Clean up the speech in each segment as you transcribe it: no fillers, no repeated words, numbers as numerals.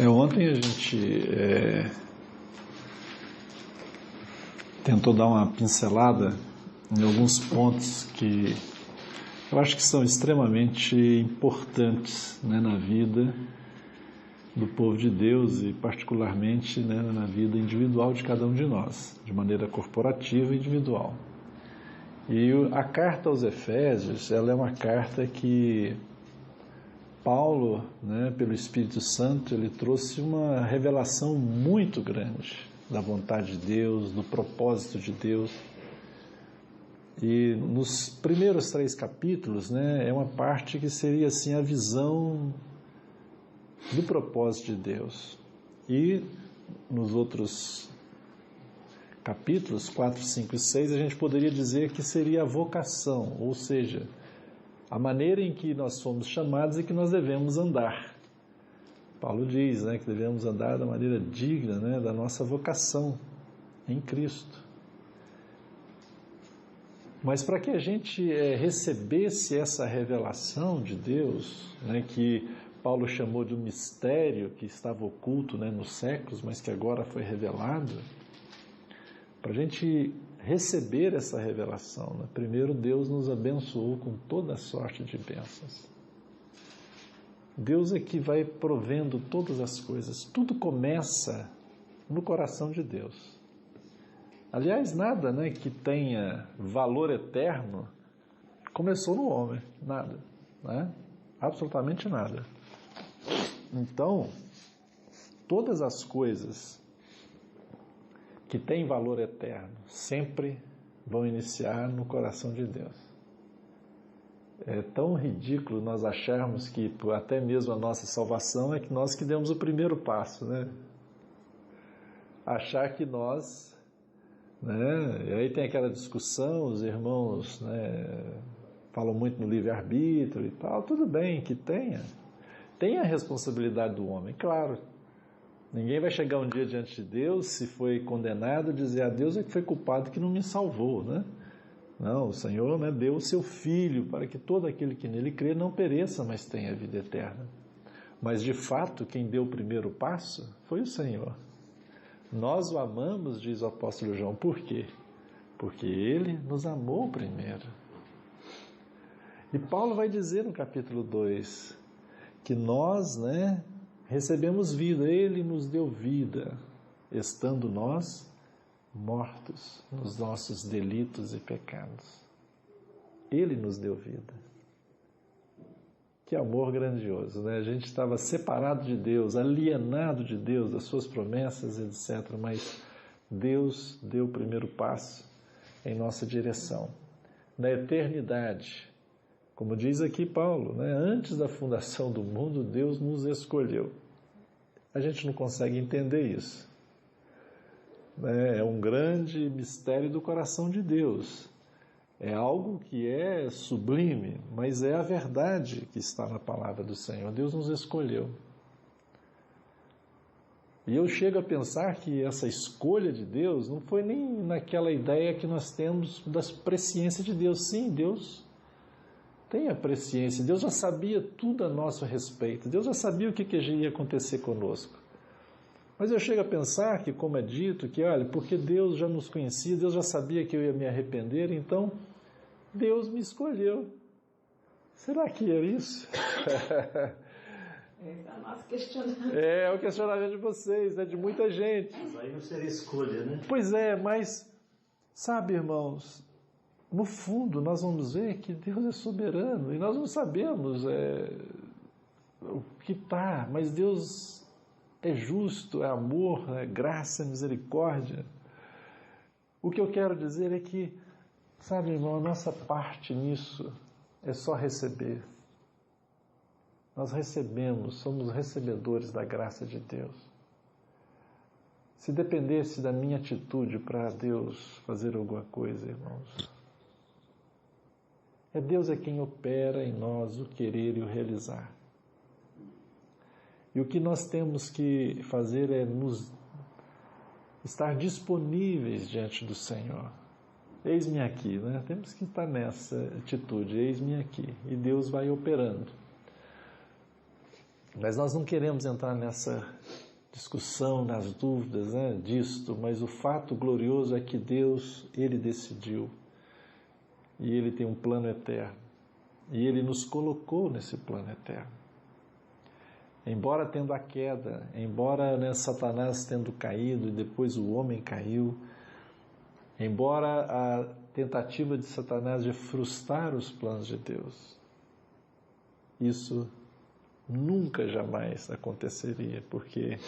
Ontem a gente tentou dar uma pincelada em alguns pontos que eu acho que são extremamente importantes, né, na vida do povo de Deus e particularmente, né, na vida individual de cada um de nós, de maneira corporativa e individual. E a carta aos Efésios, ela é uma carta que Paulo, né, pelo Espírito Santo, ele trouxe uma revelação muito grande da vontade de Deus, do propósito de Deus. E nos primeiros 3 capítulos, né, é uma parte que seria assim a visão do propósito de Deus. E nos outros capítulos, 4, 5 e 6, a gente poderia dizer que seria a vocação, ou seja, a maneira em que nós fomos chamados e que nós devemos andar. Paulo diz, né, que devemos andar da maneira digna, né, da nossa vocação em Cristo. Mas para que a gente recebesse essa revelação de Deus, né, que Paulo chamou de um mistério que estava oculto, né, nos séculos, mas que agora foi revelado, para a gente receber essa revelação, né, primeiro Deus nos abençoou com toda a sorte de bênçãos. Deus é que vai provendo todas as coisas. Tudo começa no coração de Deus. Aliás, nada, né, que tenha valor eterno começou no homem. Nada. Né? Absolutamente nada. Então, todas as coisas que têm valor eterno sempre vão iniciar no coração de Deus. É tão ridículo nós acharmos que até mesmo a nossa salvação é que nós que demos o primeiro passo, né? Achar que nós, né? E aí tem aquela discussão, os irmãos, né, falam muito no livre-arbítrio e tal, tudo bem que tenha. Tem a responsabilidade do homem, claro. Ninguém vai chegar um dia diante de Deus, se foi condenado, dizer a Deus é que foi culpado que não me salvou, né? Não, o Senhor, né, deu o seu Filho para que todo aquele que nele crê não pereça, mas tenha vida eterna. Mas, de fato, quem deu o primeiro passo foi o Senhor. Nós o amamos, diz o apóstolo João. Por quê? Porque Ele nos amou primeiro. E Paulo vai dizer no capítulo 2 que nós, né, recebemos vida, Ele nos deu vida, estando nós mortos nos nossos delitos e pecados. Ele nos deu vida. Que amor grandioso, né? A gente estava separado de Deus, alienado de Deus, das suas promessas, etc. Mas Deus deu o primeiro passo em nossa direção. Na eternidade, como diz aqui Paulo, né? Antes da fundação do mundo, Deus nos escolheu. A gente não consegue entender isso. É um grande mistério do coração de Deus. É algo que é sublime, mas é a verdade que está na palavra do Senhor. Deus nos escolheu. E eu chego a pensar que essa escolha de Deus não foi nem naquela ideia que nós temos da presciência de Deus. Sim, Deus tem a presciência. Deus já sabia tudo a nosso respeito. Deus já sabia o que ia acontecer conosco. Mas eu chego a pensar que, como é dito, que olha, porque Deus já nos conhecia, Deus já sabia que eu ia me arrepender, então Deus me escolheu. Será que é isso? É o nosso questionamento. É o questionamento de vocês, né, de muita gente. Mas aí não seria escolha, né? Pois é, mas, sabe, irmãos, no fundo nós vamos ver que Deus é soberano e nós não sabemos o que está, mas Deus é justo, é amor, é graça, é misericórdia. O que eu quero dizer é que, sabe, irmão, a nossa parte nisso é só receber. Nós recebemos, somos recebedores da graça de Deus. Se dependesse da minha atitude para Deus fazer alguma coisa, irmãos, é Deus quem opera em nós o querer e o realizar. E o que nós temos que fazer é nos estar disponíveis diante do Senhor. Eis-me aqui, né? Temos que estar nessa atitude, eis-me aqui. E Deus vai operando. Mas nós não queremos entrar nessa discussão, nas dúvidas, né, disto, mas o fato glorioso é que Deus, Ele decidiu, e Ele tem um plano eterno, e Ele nos colocou nesse plano eterno. Embora tendo a queda, embora, né, Satanás tendo caído e depois o homem caiu, embora a tentativa de Satanás de frustrar os planos de Deus, isso nunca, jamais aconteceria, porque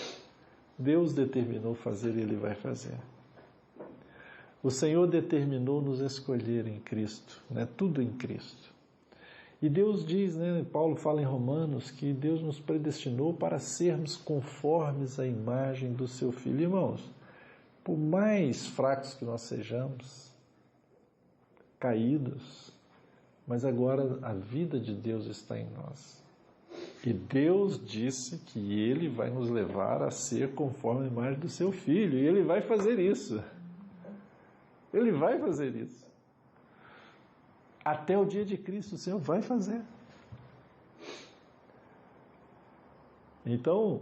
Deus determinou fazer e Ele vai fazer. O Senhor determinou nos escolher em Cristo, né? Tudo em Cristo. E Deus diz, né? Paulo fala em Romanos, que Deus nos predestinou para sermos conformes à imagem do Seu Filho. Irmãos, por mais fracos que nós sejamos, caídos, mas agora a vida de Deus está em nós. E Deus disse que Ele vai nos levar a ser conforme a imagem do Seu Filho. E Ele vai fazer isso. Ele vai fazer isso. Até o dia de Cristo o Senhor vai fazer. Então,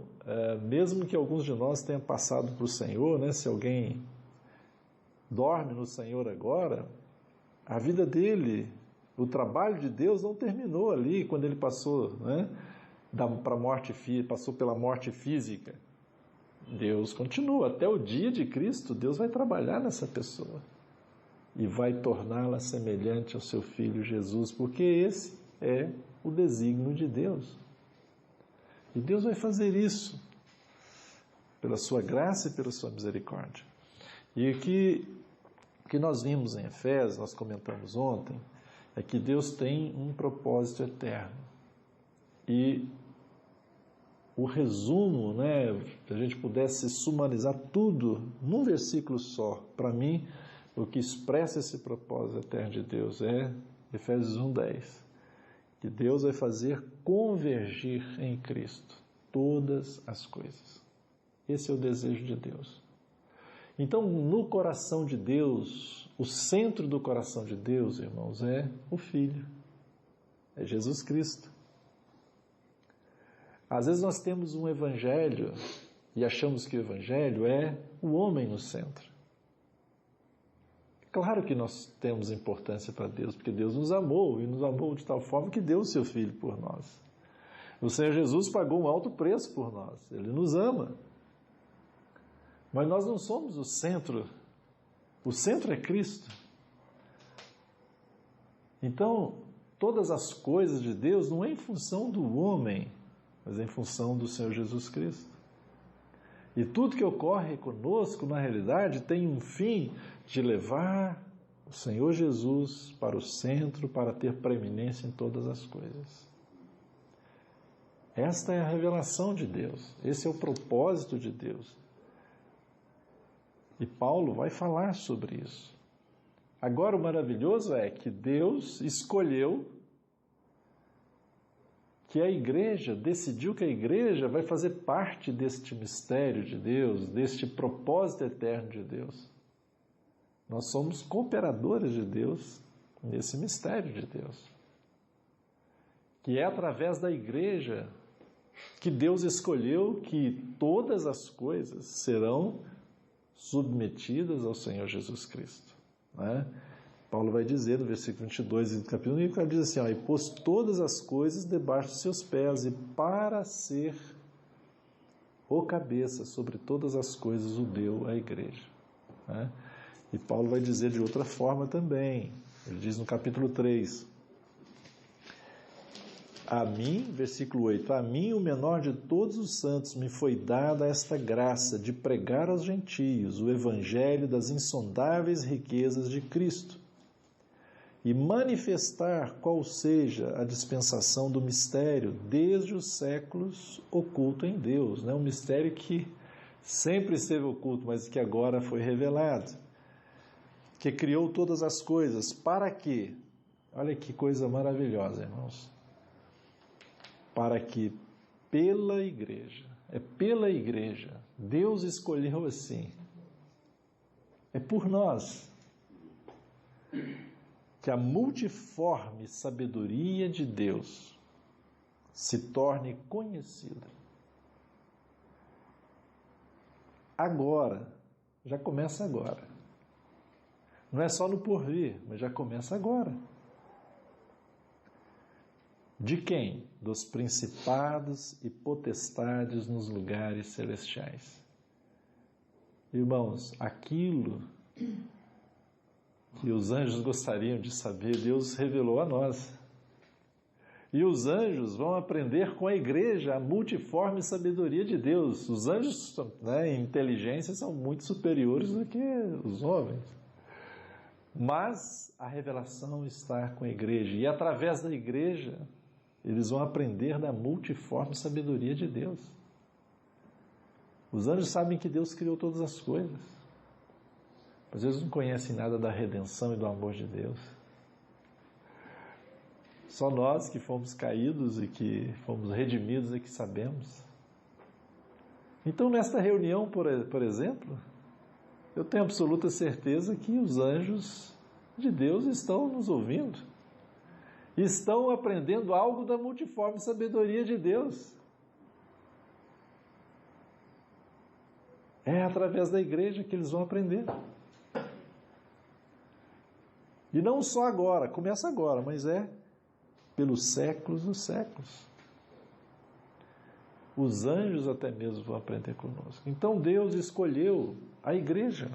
mesmo que alguns de nós tenham passado para o Senhor, né, se alguém dorme no Senhor agora, a vida dele, o trabalho de Deus não terminou ali quando ele passou, né, para a morte, passou pela morte física. Deus continua. Até o dia de Cristo, Deus vai trabalhar nessa pessoa e vai torná-la semelhante ao seu Filho Jesus, porque esse é o desígnio de Deus. E Deus vai fazer isso pela sua graça e pela sua misericórdia. E o que nós vimos em Efésios, nós comentamos ontem, é que Deus tem um propósito eterno. E o resumo, né, se a gente pudesse sumarizar tudo num versículo só, para mim, o que expressa esse propósito eterno de Deus é Efésios 1:10, que Deus vai fazer convergir em Cristo todas as coisas. Esse é o desejo de Deus. Então, no coração de Deus, o centro do coração de Deus, irmãos, é o Filho, é Jesus Cristo. Às vezes nós temos um evangelho e achamos que o evangelho é o homem no centro. Claro que nós temos importância para Deus, porque Deus nos amou, e nos amou de tal forma que deu o seu Filho por nós. O Senhor Jesus pagou um alto preço por nós, Ele nos ama. Mas nós não somos o centro é Cristo. Então, todas as coisas de Deus não é em função do homem, mas é em função do Senhor Jesus Cristo. E tudo que ocorre conosco, na realidade, tem um fim de levar o Senhor Jesus para o centro, para ter preeminência em todas as coisas. Esta é a revelação de Deus, esse é o propósito de Deus. E Paulo vai falar sobre isso. Agora, o maravilhoso é que Deus escolheu que a igreja, decidiu que a igreja vai fazer parte deste mistério de Deus, deste propósito eterno de Deus. Nós somos cooperadores de Deus nesse mistério de Deus. Que é através da igreja que Deus escolheu que todas as coisas serão submetidas ao Senhor Jesus Cristo, né? Paulo vai dizer no versículo 22 do capítulo 1, ele diz assim, e pôs todas as coisas debaixo dos seus pés, e para ser o cabeça sobre todas as coisas o deu à igreja, né? E Paulo vai dizer de outra forma também, ele diz no capítulo 3, a mim, versículo 8, a mim, o menor de todos os santos, me foi dada esta graça de pregar aos gentios o evangelho das insondáveis riquezas de Cristo e manifestar qual seja a dispensação do mistério desde os séculos oculto em Deus, né? Um mistério que sempre esteve oculto, mas que agora foi revelado, que criou todas as coisas, para que, olha que coisa maravilhosa, irmãos, para que pela igreja, Deus escolheu assim, é por nós, que a multiforme sabedoria de Deus se torne conhecida. Agora, já começa agora. Não é só no porvir, mas já começa agora. De quem? Dos principados e potestades nos lugares celestiais. Irmãos, aquilo que os anjos gostariam de saber, Deus revelou a nós. E os anjos vão aprender com a igreja a multiforme sabedoria de Deus. Os anjos, em inteligência, são muito superiores do que os homens. Mas a revelação está com a igreja. E através da igreja, eles vão aprender da multiforme sabedoria de Deus. Os anjos sabem que Deus criou todas as coisas. Mas eles não conhecem nada da redenção e do amor de Deus. Só nós que fomos caídos e que fomos redimidos é que sabemos. Então, nesta reunião, por exemplo, eu tenho absoluta certeza que os anjos de Deus estão nos ouvindo. Estão aprendendo algo da multiforme sabedoria de Deus. É através da igreja que eles vão aprender. E não só agora, começa agora, mas pelos séculos dos séculos. Os anjos até mesmo vão aprender conosco. Então Deus escolheu a igreja,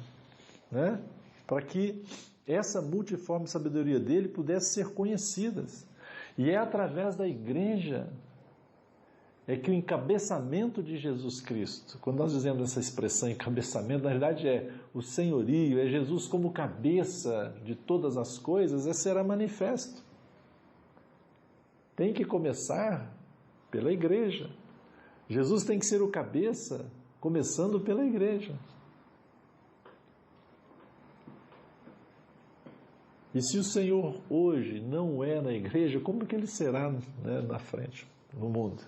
para que essa multiforme sabedoria dele pudesse ser conhecida. E é através da igreja que o encabeçamento de Jesus Cristo, quando nós dizemos essa expressão encabeçamento, na verdade é o senhorio, é Jesus como cabeça de todas as coisas, será manifesto. Tem que começar pela igreja. Jesus tem que ser o cabeça, começando pela igreja. E se o Senhor hoje não é na igreja, como que ele será na frente, no mundo?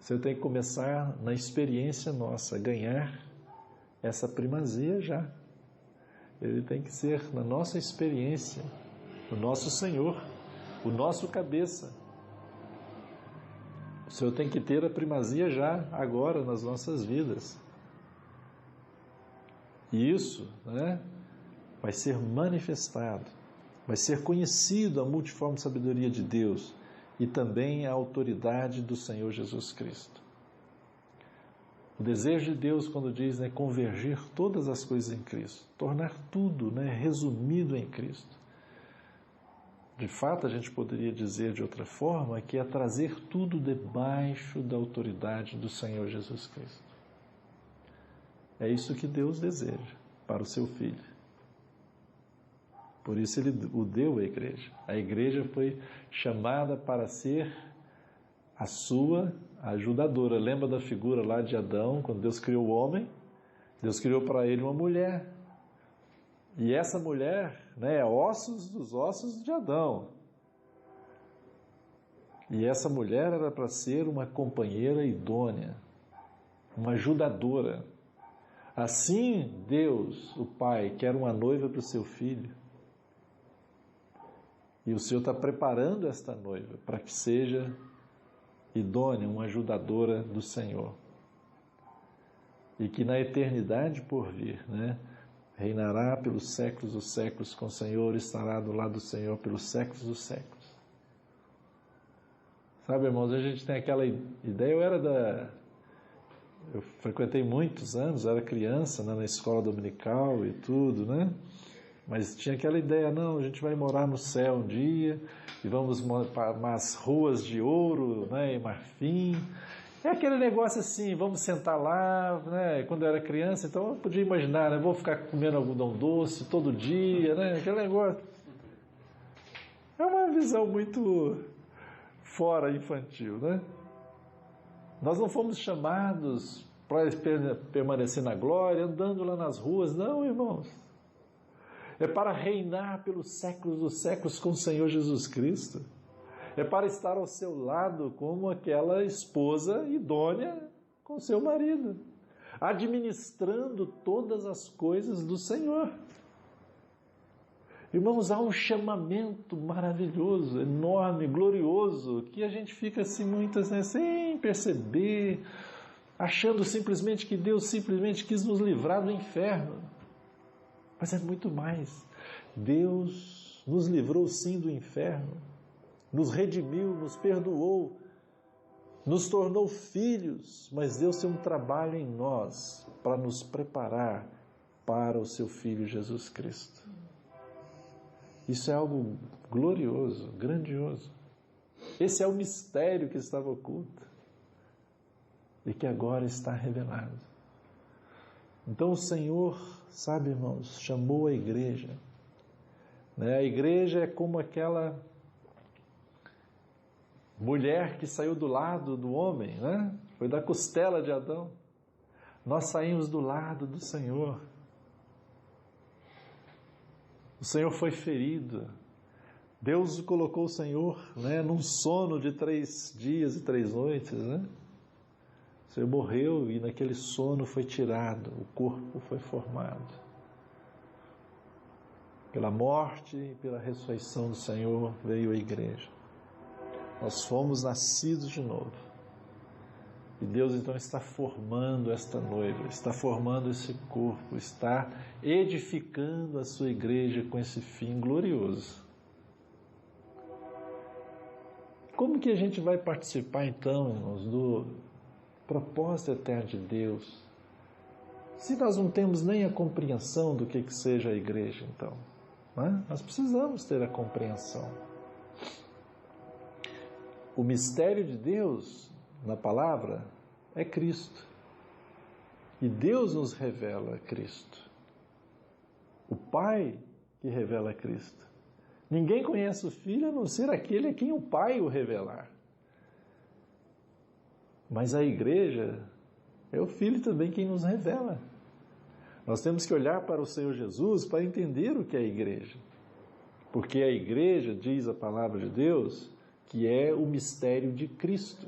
Você tem que começar na experiência nossa, ganhar essa primazia já. Ele tem que ser na nossa experiência, o nosso Senhor, o nosso cabeça. O Senhor tem que ter a primazia já, agora, nas nossas vidas. E isso, vai ser manifestado, vai ser conhecido a multiforme sabedoria de Deus e também a autoridade do Senhor Jesus Cristo. O desejo de Deus, quando diz, convergir todas as coisas em Cristo, tornar tudo resumido em Cristo. De fato, a gente poderia dizer de outra forma que é trazer tudo debaixo da autoridade do Senhor Jesus Cristo. É isso que Deus deseja para o seu Filho. Por isso Ele o deu à igreja. A igreja foi chamada para ser a sua ajudadora. Lembra da figura lá de Adão, quando Deus criou o homem? Deus criou para ele uma mulher. E essa mulher é ossos dos ossos de Adão. E essa mulher era para ser uma companheira idônea, uma ajudadora. Assim Deus, o Pai, quer uma noiva para o seu filho. E o Senhor está preparando esta noiva para que seja idônea, uma ajudadora do Senhor. E que na eternidade por vir, reinará pelos séculos dos séculos com o Senhor, estará do lado do Senhor pelos séculos dos séculos. Sabe, irmãos, a gente tem aquela ideia, eu frequentei muitos anos, era criança, na escola dominical e tudo, Mas tinha aquela ideia, não, a gente vai morar no céu um dia, e vamos para umas ruas de ouro, e marfim. É aquele negócio assim, vamos sentar lá, quando eu era criança, então eu podia imaginar, vou ficar comendo algodão doce todo dia, aquele negócio. É uma visão muito fora infantil, Nós não fomos chamados para permanecer na glória, andando lá nas ruas, não, irmãos. É para reinar pelos séculos dos séculos com o Senhor Jesus Cristo. É para estar ao seu lado como aquela esposa idônea com seu marido, administrando todas as coisas do Senhor. Irmãos, há um chamamento maravilhoso, enorme, glorioso, que a gente fica assim muitas vezes sem perceber, achando simplesmente que Deus simplesmente quis nos livrar do inferno. Mas é muito mais. Deus nos livrou sim do inferno, nos redimiu, nos perdoou, nos tornou filhos, mas Deus tem um trabalho em nós para nos preparar para o seu Filho Jesus Cristo. Isso é algo glorioso, grandioso. Esse é o mistério que estava oculto e que agora está revelado. Então o Senhor, sabe, irmãos, chamou a igreja. A igreja é como aquela mulher que saiu do lado do homem, né? Foi da costela de Adão. Nós saímos do lado do Senhor. O Senhor foi ferido. Deus colocou o Senhor, num sono de 3 dias e 3 noites. O Senhor morreu e naquele sono foi tirado, o corpo foi formado. Pela morte e pela ressurreição do Senhor veio a igreja. Nós fomos nascidos de novo. E Deus então está formando esta noiva, está formando esse corpo, está edificando a sua igreja com esse fim glorioso. Como que a gente vai participar então, irmãos, do propósito eterno de Deus, se nós não temos nem a compreensão do que seja a igreja então? Nós precisamos ter a compreensão. O mistério de Deus na palavra é Cristo. E Deus nos revela Cristo. O Pai que revela Cristo. Ninguém conhece o Filho a não ser aquele a quem o Pai o revelar. Mas a igreja é o Filho também quem nos revela. Nós temos que olhar para o Senhor Jesus para entender o que é a igreja. Porque a igreja, diz a palavra de Deus, que é o mistério de Cristo.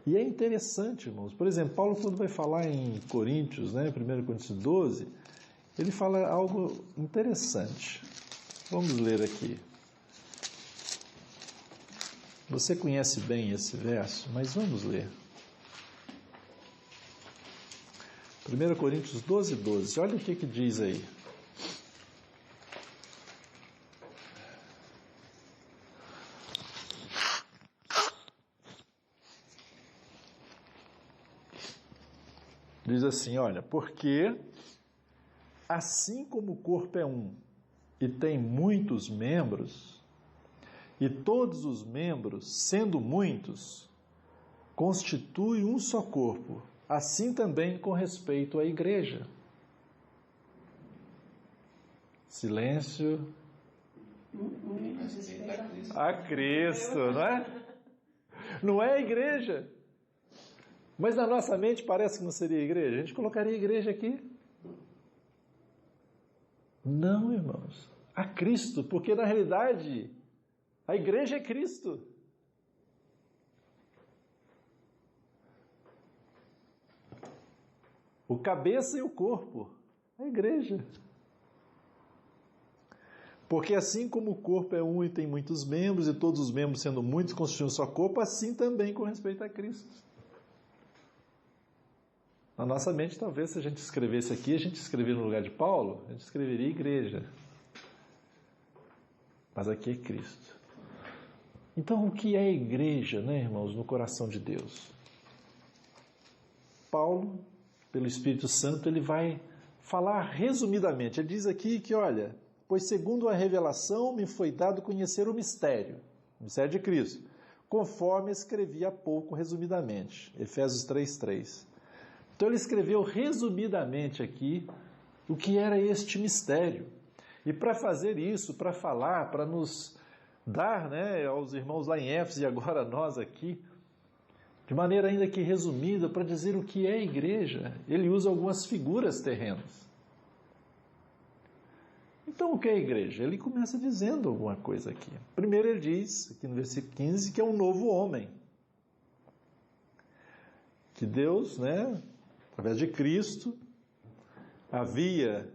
E é interessante, irmãos. Por exemplo, Paulo, quando vai falar em Coríntios, 1 Coríntios 12, ele fala algo interessante. Vamos ler aqui. Você conhece bem esse verso, mas vamos ler. 1 Coríntios 12, 12. Olha o que diz aí. Diz assim, olha, porque assim como o corpo é um e tem muitos membros, e todos os membros, sendo muitos, constituem um só corpo, assim também com respeito à igreja. Silêncio. A Cristo, não é? Não é a igreja. Mas na nossa mente parece que não seria a igreja. A gente colocaria a igreja aqui? Não, irmãos. A Cristo, porque na realidade a igreja é Cristo. O cabeça e o corpo, a igreja. Porque assim como o corpo é um e tem muitos membros, e todos os membros sendo muitos constituem um só corpo, assim também com respeito a Cristo. Na nossa mente, talvez, se a gente escrevesse aqui, a gente escreveria no lugar de Paulo, a gente escreveria igreja. Mas aqui é Cristo. Então, o que é igreja, irmãos, no coração de Deus? Paulo, pelo Espírito Santo, ele vai falar resumidamente. Ele diz aqui que, olha, pois segundo a revelação me foi dado conhecer o mistério de Cristo, conforme escrevi há pouco resumidamente. Efésios 3:3. Então ele escreveu resumidamente aqui o que era este mistério. E para fazer isso, para falar, para nos dar, aos irmãos lá em Éfeso e agora a nós aqui, de maneira ainda que resumida, para dizer o que é a igreja, ele usa algumas figuras terrenas. Então o que é a igreja? Ele começa dizendo alguma coisa aqui. Primeiro ele diz, aqui no versículo 15, que é um novo homem. Que Deus, através de Cristo, havia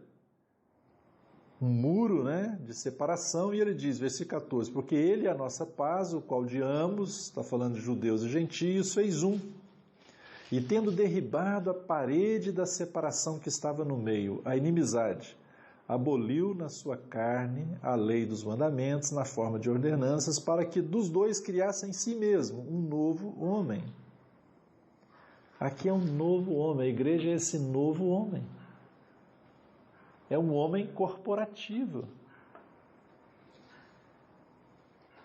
um muro, né, de separação, e ele diz, versículo 14, porque ele é a nossa paz, o qual de ambos, está falando de judeus e gentios, fez um. E tendo derribado a parede da separação que estava no meio, a inimizade, aboliu na sua carne a lei dos mandamentos na forma de ordenanças, para que dos dois criasse em si mesmo um novo homem. Aqui é um novo homem, a igreja é esse novo homem. É um homem corporativo,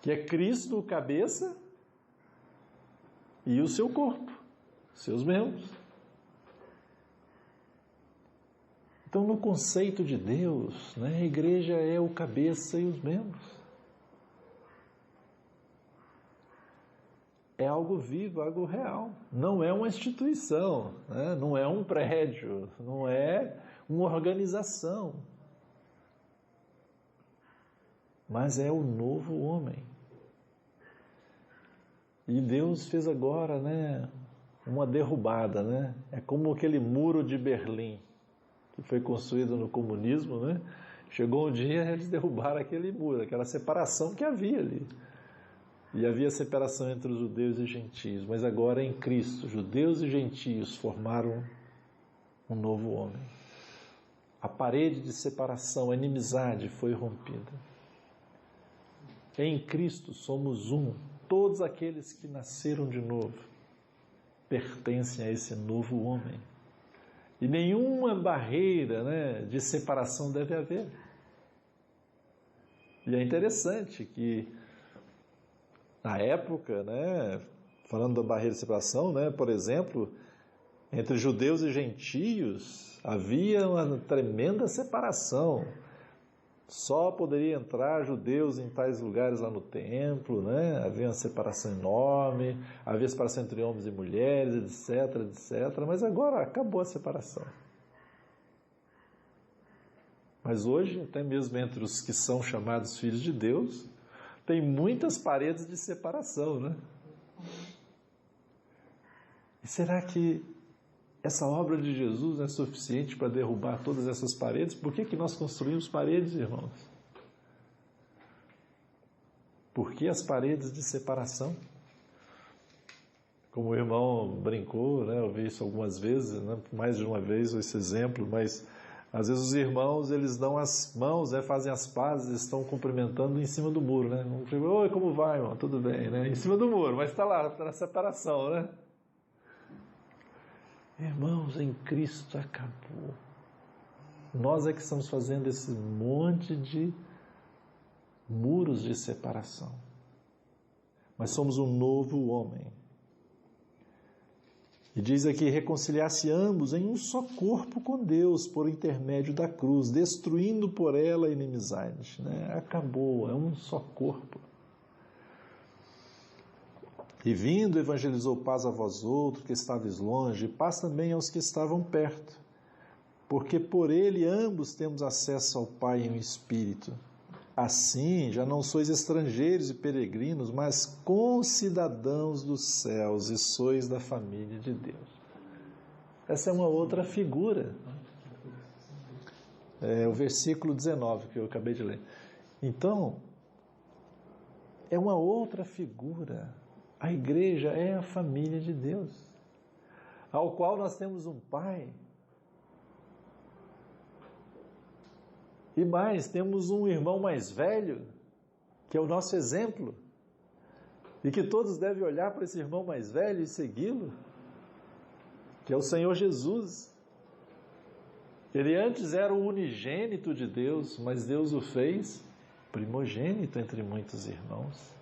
que é Cristo o cabeça e o seu corpo, seus membros. Então, no conceito de Deus, né, a igreja é o cabeça e os membros. É algo vivo, algo real. Não é uma instituição, né? Não é um prédio, não é uma organização. Mas é o novo homem. E Deus fez agora, né, uma derrubada, né? É como aquele muro de Berlim, que foi construído no comunismo, né? Chegou um dia, eles derrubaram aquele muro, aquela separação que havia ali. E havia separação entre os judeus e gentios, mas agora em Cristo, judeus e gentios formaram um novo homem. A parede de separação, a inimizade foi rompida. Em Cristo somos um. Todos aqueles que nasceram de novo pertencem a esse novo homem. E nenhuma barreira, né, de separação deve haver. E é interessante que na época, né, falando da barreira de separação, né, por exemplo, entre judeus e gentios havia uma tremenda separação. Só poderia entrar judeus em tais lugares lá no templo, né? Havia uma separação enorme, havia separação entre homens e mulheres, etc, etc. Mas agora acabou a separação. Mas hoje, até mesmo entre os que são chamados filhos de Deus, tem muitas paredes de separação, né? E será que essa obra de Jesus é suficiente para derrubar todas essas paredes? Por que nós construímos paredes, irmãos? Por que as paredes de separação? Como o irmão brincou, né? Eu vi isso algumas vezes, né? Mais de uma vez esse exemplo, mas às vezes os irmãos, eles dão as mãos, né? Fazem as pazes, estão cumprimentando em cima do muro, né? Um chega, oi, como vai, irmão? Tudo bem, né? Em cima do muro, mas está lá, está na separação, né? Irmãos, em Cristo acabou. Nós é que estamos fazendo esse monte de muros de separação. Mas somos um novo homem. E diz aqui, reconciliar-se ambos em um só corpo com Deus, por intermédio da cruz, destruindo por ela a inimizade. Né? Acabou, é um só corpo. E vindo, evangelizou paz a vós outros, que estáveis longe, e paz também aos que estavam perto. Porque por ele ambos temos acesso ao Pai em um Espírito. Assim, já não sois estrangeiros e peregrinos, mas concidadãos dos céus, e sois da família de Deus. Essa é uma outra figura. É o versículo 19 que eu acabei de ler. Então, é uma outra figura. A igreja é a família de Deus, ao qual nós temos um Pai. E mais, temos um irmão mais velho, que é o nosso exemplo, e que todos devem olhar para esse irmão mais velho e segui-lo, que é o Senhor Jesus. Ele antes era o unigênito de Deus, mas Deus o fez primogênito entre muitos irmãos.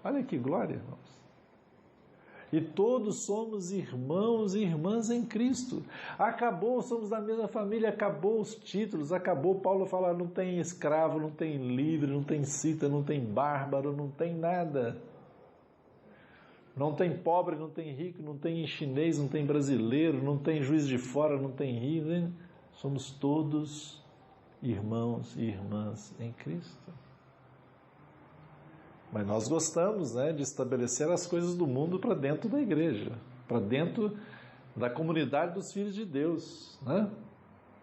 Olha que glória, irmãos. E todos somos irmãos e irmãs em Cristo. Acabou, somos da mesma família, acabou os títulos, acabou. Paulo fala, não tem escravo, não tem livre, não tem cita, não tem bárbaro, não tem nada. Não tem pobre, não tem rico, não tem chinês, não tem brasileiro, não tem juiz de fora, não tem rio. Né? Somos todos irmãos e irmãs em Cristo. Mas nós gostamos, né, de estabelecer as coisas do mundo para dentro da igreja, para dentro da comunidade dos filhos de Deus. Né?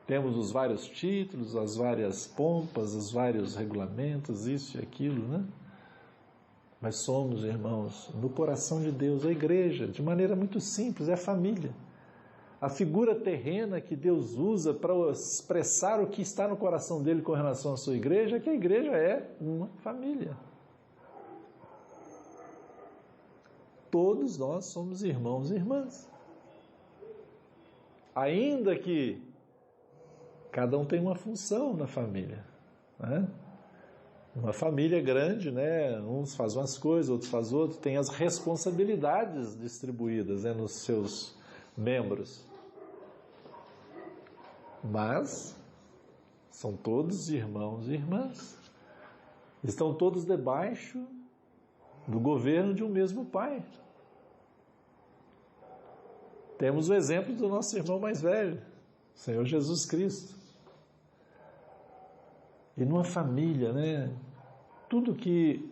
Temos os vários títulos, as várias pompas, os vários regulamentos, isso e aquilo, né? Mas somos, irmãos, no coração de Deus, a igreja, de maneira muito simples, é a família. A figura terrena que Deus usa para expressar o que está no coração dele com relação à sua igreja, é que a igreja é uma família. Todos nós somos irmãos e irmãs. Ainda que cada um tem uma função na família, né? Uma família grande, né? Uns fazem umas coisas, outros fazem outras, tem as responsabilidades distribuídas, né, nos seus membros. Mas são todos irmãos e irmãs. Estão todos debaixo do governo de um mesmo Pai. Temos o exemplo do nosso irmão mais velho, o Senhor Jesus Cristo. E numa família, né? Tudo que,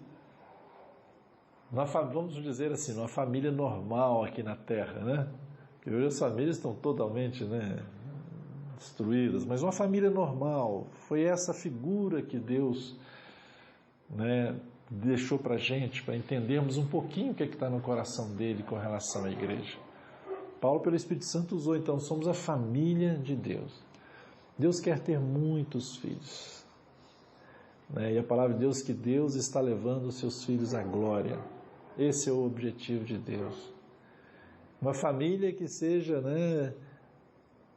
vamos dizer assim, numa família normal aqui na Terra, né? Porque hoje as famílias estão totalmente, né, destruídas, mas uma família normal, foi essa figura que Deus, né, deixou para a gente, para entendermos um pouquinho o que está no coração dele com relação à igreja. Paulo, pelo Espírito Santo, usou, então, somos a família de Deus. Deus quer ter muitos filhos. E a palavra de Deus que Deus está levando os seus filhos à glória. Esse é o objetivo de Deus. Uma família que seja, né,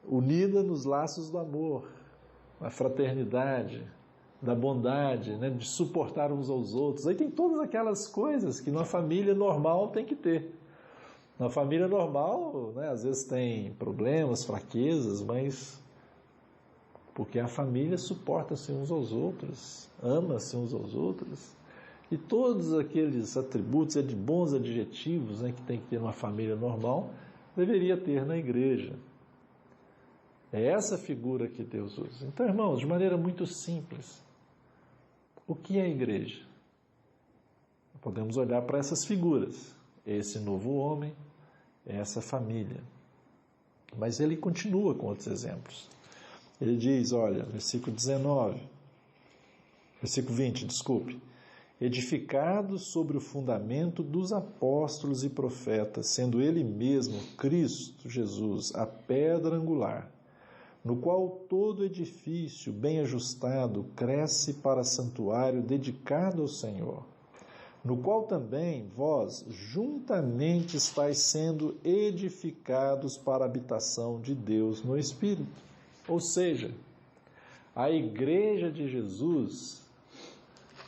unida nos laços do amor, da fraternidade, da bondade, né, de suportar uns aos outros. Aí tem todas aquelas coisas que numa família normal tem que ter. Na família normal, né, às vezes tem problemas, fraquezas, mas porque a família suporta-se uns aos outros, ama-se uns aos outros. E todos aqueles atributos, bons adjetivos, né, que tem que ter numa família normal, deveria ter na igreja. É essa figura que Deus usa. Então, irmãos, de maneira muito simples, o que é a igreja? Podemos olhar para essas figuras, esse novo homem, essa família. Mas ele continua com outros exemplos. Ele diz, olha, versículo 20, edificado sobre o fundamento dos apóstolos e profetas, sendo ele mesmo, Cristo Jesus, a pedra angular, no qual todo edifício bem ajustado cresce para santuário dedicado ao Senhor, no qual também vós juntamente estáis sendo edificados para a habitação de Deus no Espírito. Ou seja, a igreja de Jesus,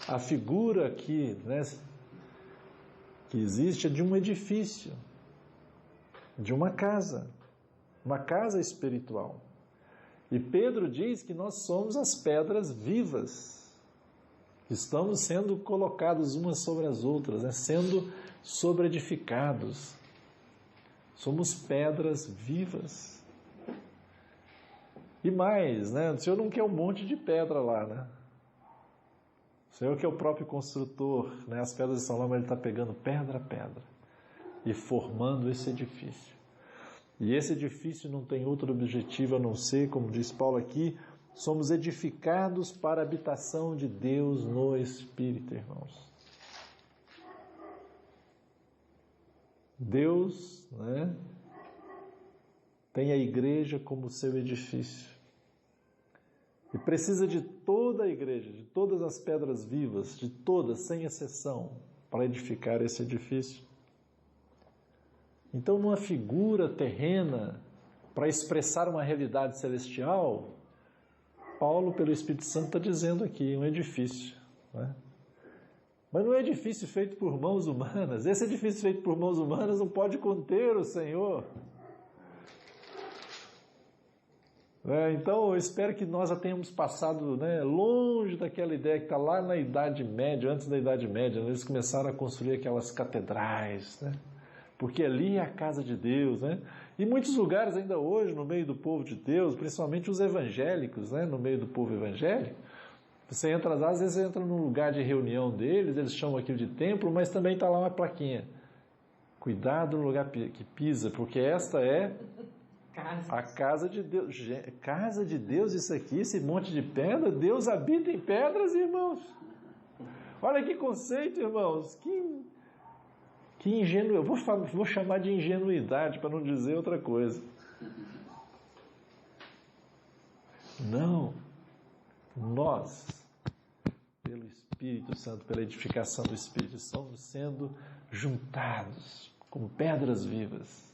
a figura aqui, né, que existe é de um edifício, de uma casa espiritual. E Pedro diz que nós somos as pedras vivas, que estamos sendo colocados umas sobre as outras, né, sendo sobreedificados. Somos pedras vivas. E mais, né? O Senhor não quer um monte de pedra lá, né? O Senhor que é o próprio construtor, né? As pedras estão lá, mas Ele está pegando pedra a pedra e formando esse edifício. E esse edifício não tem outro objetivo a não ser, como diz Paulo aqui, somos edificados para a habitação de Deus no Espírito, irmãos. Deus, né, tem a igreja como seu edifício. E precisa de toda a igreja, de todas as pedras vivas, de todas, sem exceção, para edificar esse edifício. Então, numa figura terrena, para expressar uma realidade celestial, Paulo, pelo Espírito Santo, está dizendo aqui, um edifício, né? Mas não é edifício feito por mãos humanas. Esse edifício feito por mãos humanas não pode conter o Senhor. Então, eu espero que nós já tenhamos passado, né, longe daquela ideia que está lá na Idade Média, antes da Idade Média, né, eles começaram a construir aquelas catedrais, né, porque ali é a casa de Deus, né? E muitos lugares ainda hoje, no meio do povo de Deus, principalmente os evangélicos, né, no meio do povo evangélico, você entra, às vezes você entra num lugar de reunião deles, eles chamam aquilo de templo, mas também está lá uma plaquinha. Cuidado no lugar que pisa, porque esta é A casa de Deus. Casa de Deus, isso aqui, esse monte de pedra, Deus habita em pedras, irmãos. Olha que conceito, irmãos. Que ingênuo. Eu vou chamar de ingenuidade, para não dizer outra coisa. Não. Nós, pelo Espírito Santo, pela edificação do Espírito, estamos sendo juntados como pedras vivas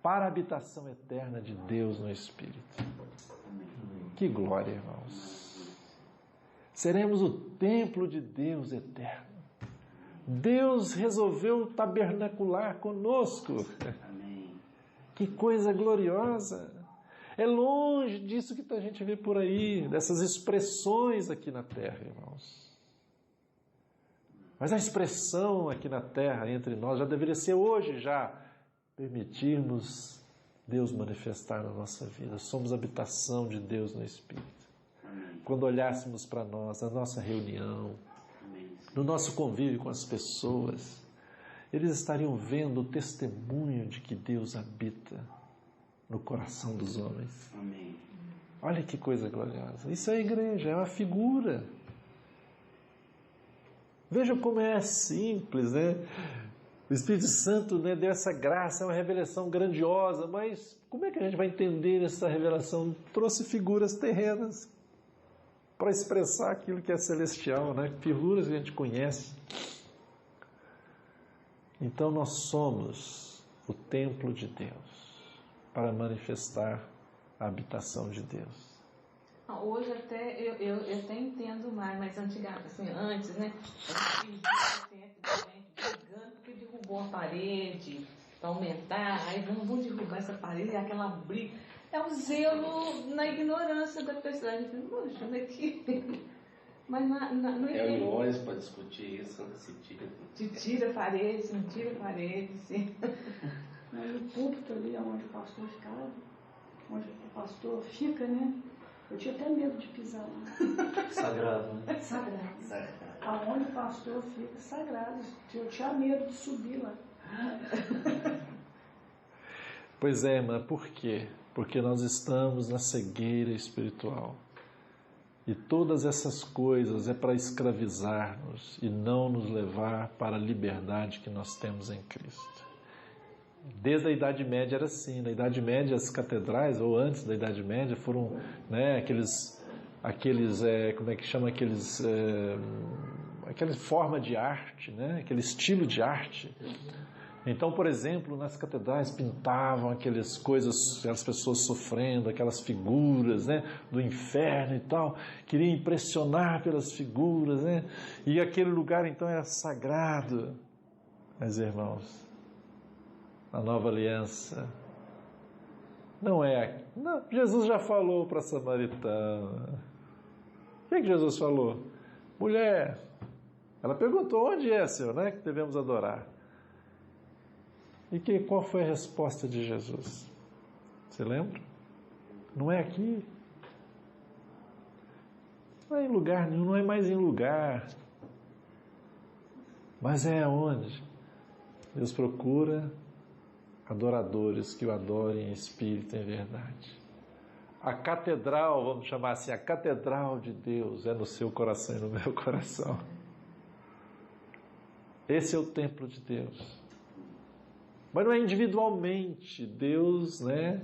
para a habitação eterna de Deus no Espírito. Que glória, irmãos! Seremos o templo de Deus eterno. Deus resolveu tabernacular conosco. Que coisa gloriosa! É longe disso que a gente vê por aí, dessas expressões aqui na terra, irmãos. Mas a expressão aqui na terra, entre nós, já deveria ser hoje já, permitirmos Deus manifestar na nossa vida. Somos habitação de Deus no Espírito. Amém. Quando olhássemos para nós, na nossa reunião, amém, no nosso convívio com as pessoas, eles estariam vendo o testemunho de que Deus habita no coração dos homens. Amém. Olha que coisa gloriosa. Isso é a igreja, é uma figura. Veja como é simples, né? O Espírito Santo, né, deu essa graça, é uma revelação grandiosa, mas como é que a gente vai entender essa revelação? Trouxe figuras terrenas para expressar aquilo que é celestial, né? Figuras que a gente conhece. Então nós somos o templo de Deus para manifestar a habitação de Deus. Hoje até eu até entendo mais, mas antigamente, assim, antes, né? A gente brigando porque derrubou a parede para aumentar, aí vamos derrubar essa parede, aquela briga. É um zelo na ignorância da pessoa. A gente pensa, poxa, como é que. Mas não reuniões para discutir isso, se tira a parede, se não tira a parede, sim. Mas o púlpito ali, onde o pastor ficava, onde o pastor fica, né? Eu tinha até medo de pisar lá. Sagrado, né? Sagrado. Aonde o pastor fica, sagrado. Eu tinha medo de subir lá. Pois é, irmã, por quê? Porque nós estamos na cegueira espiritual. E todas essas coisas é para escravizar-nos e não nos levar para a liberdade que nós temos em Cristo. Desde a Idade Média era assim. Na Idade Média as catedrais, ou antes da Idade Média, foram, né, aqueles como é que chama, aquela forma de arte, né, aquele estilo de arte. Então, por exemplo, nas catedrais pintavam aquelas coisas, aquelas pessoas sofrendo, aquelas figuras, né, do inferno e tal, queriam impressionar pelas figuras, né, e aquele lugar então era sagrado. Mas, irmãos, a nova aliança não é... Não, Jesus já falou para a samaritana. O que Jesus falou? Mulher, ela perguntou, onde é, Senhor, né, que devemos adorar? E qual foi a resposta de Jesus? Você lembra? Não é aqui. Não é em lugar nenhum, não é mais em lugar. Mas é onde? Deus procura adoradores que o adorem em espírito e em verdade. A catedral, vamos chamar assim, a catedral de Deus é no seu coração e no meu coração. Esse é o templo de Deus. Mas não é individualmente. Deus, né,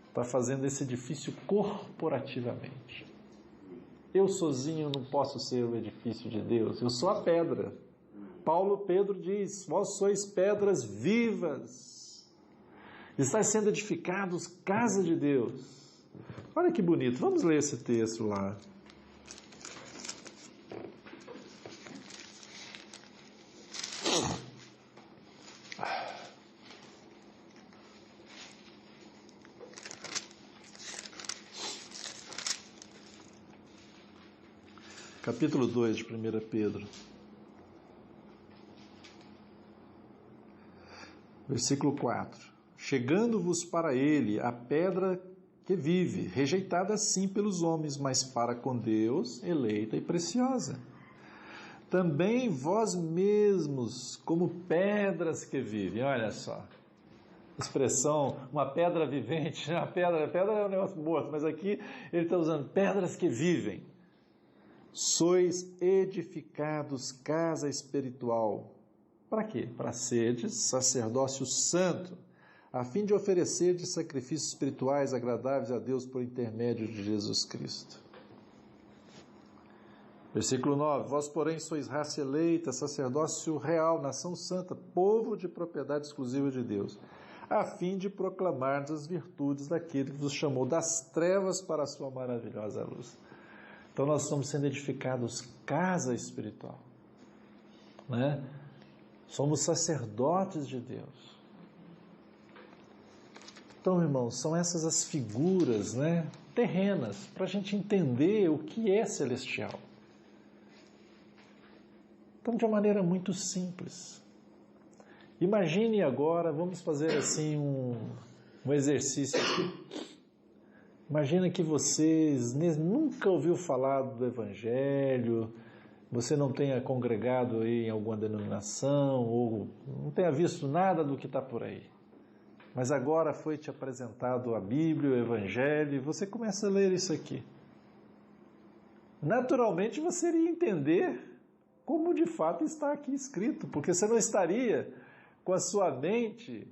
está fazendo esse edifício corporativamente. Eu sozinho não posso ser o edifício de Deus. Eu sou a pedra. Pedro diz, vós sois pedras vivas. Estáis sendo edificados casa de Deus. Olha que bonito. Vamos ler esse texto lá. Capítulo 2 de 1 Pedro. Versículo 4. Chegando-vos para ele a pedra que vive, rejeitada sim pelos homens, mas para com Deus eleita e preciosa. Também vós mesmos, como pedras que vivem. Olha só. expressão, uma pedra vivente. A pedra é um negócio morto, mas aqui ele está usando pedras que vivem. Sois edificados casa espiritual. Para quê? Para seres sacerdócio santo, a fim de oferecer de sacrifícios espirituais agradáveis a Deus por intermédio de Jesus Cristo. Versículo 9. Vós, porém, sois raça eleita, sacerdócio real, nação santa, povo de propriedade exclusiva de Deus, a fim de proclamar as virtudes daquele que vos chamou das trevas para a sua maravilhosa luz. Então nós estamos sendo edificados casa espiritual, né? Somos sacerdotes de Deus. Então, irmãos, são essas as figuras, né, terrenas, para a gente entender o que é celestial. Então, de uma maneira muito simples. Imagine agora, vamos fazer assim um exercício aqui. Imagina que vocês nunca ouviu falar do Evangelho, você não tenha congregado aí em alguma denominação, ou não tenha visto nada do que está por aí. Mas agora foi te apresentado a Bíblia, o Evangelho, e você começa a ler isso aqui. Naturalmente você iria entender como de fato está aqui escrito, porque você não estaria com a sua mente,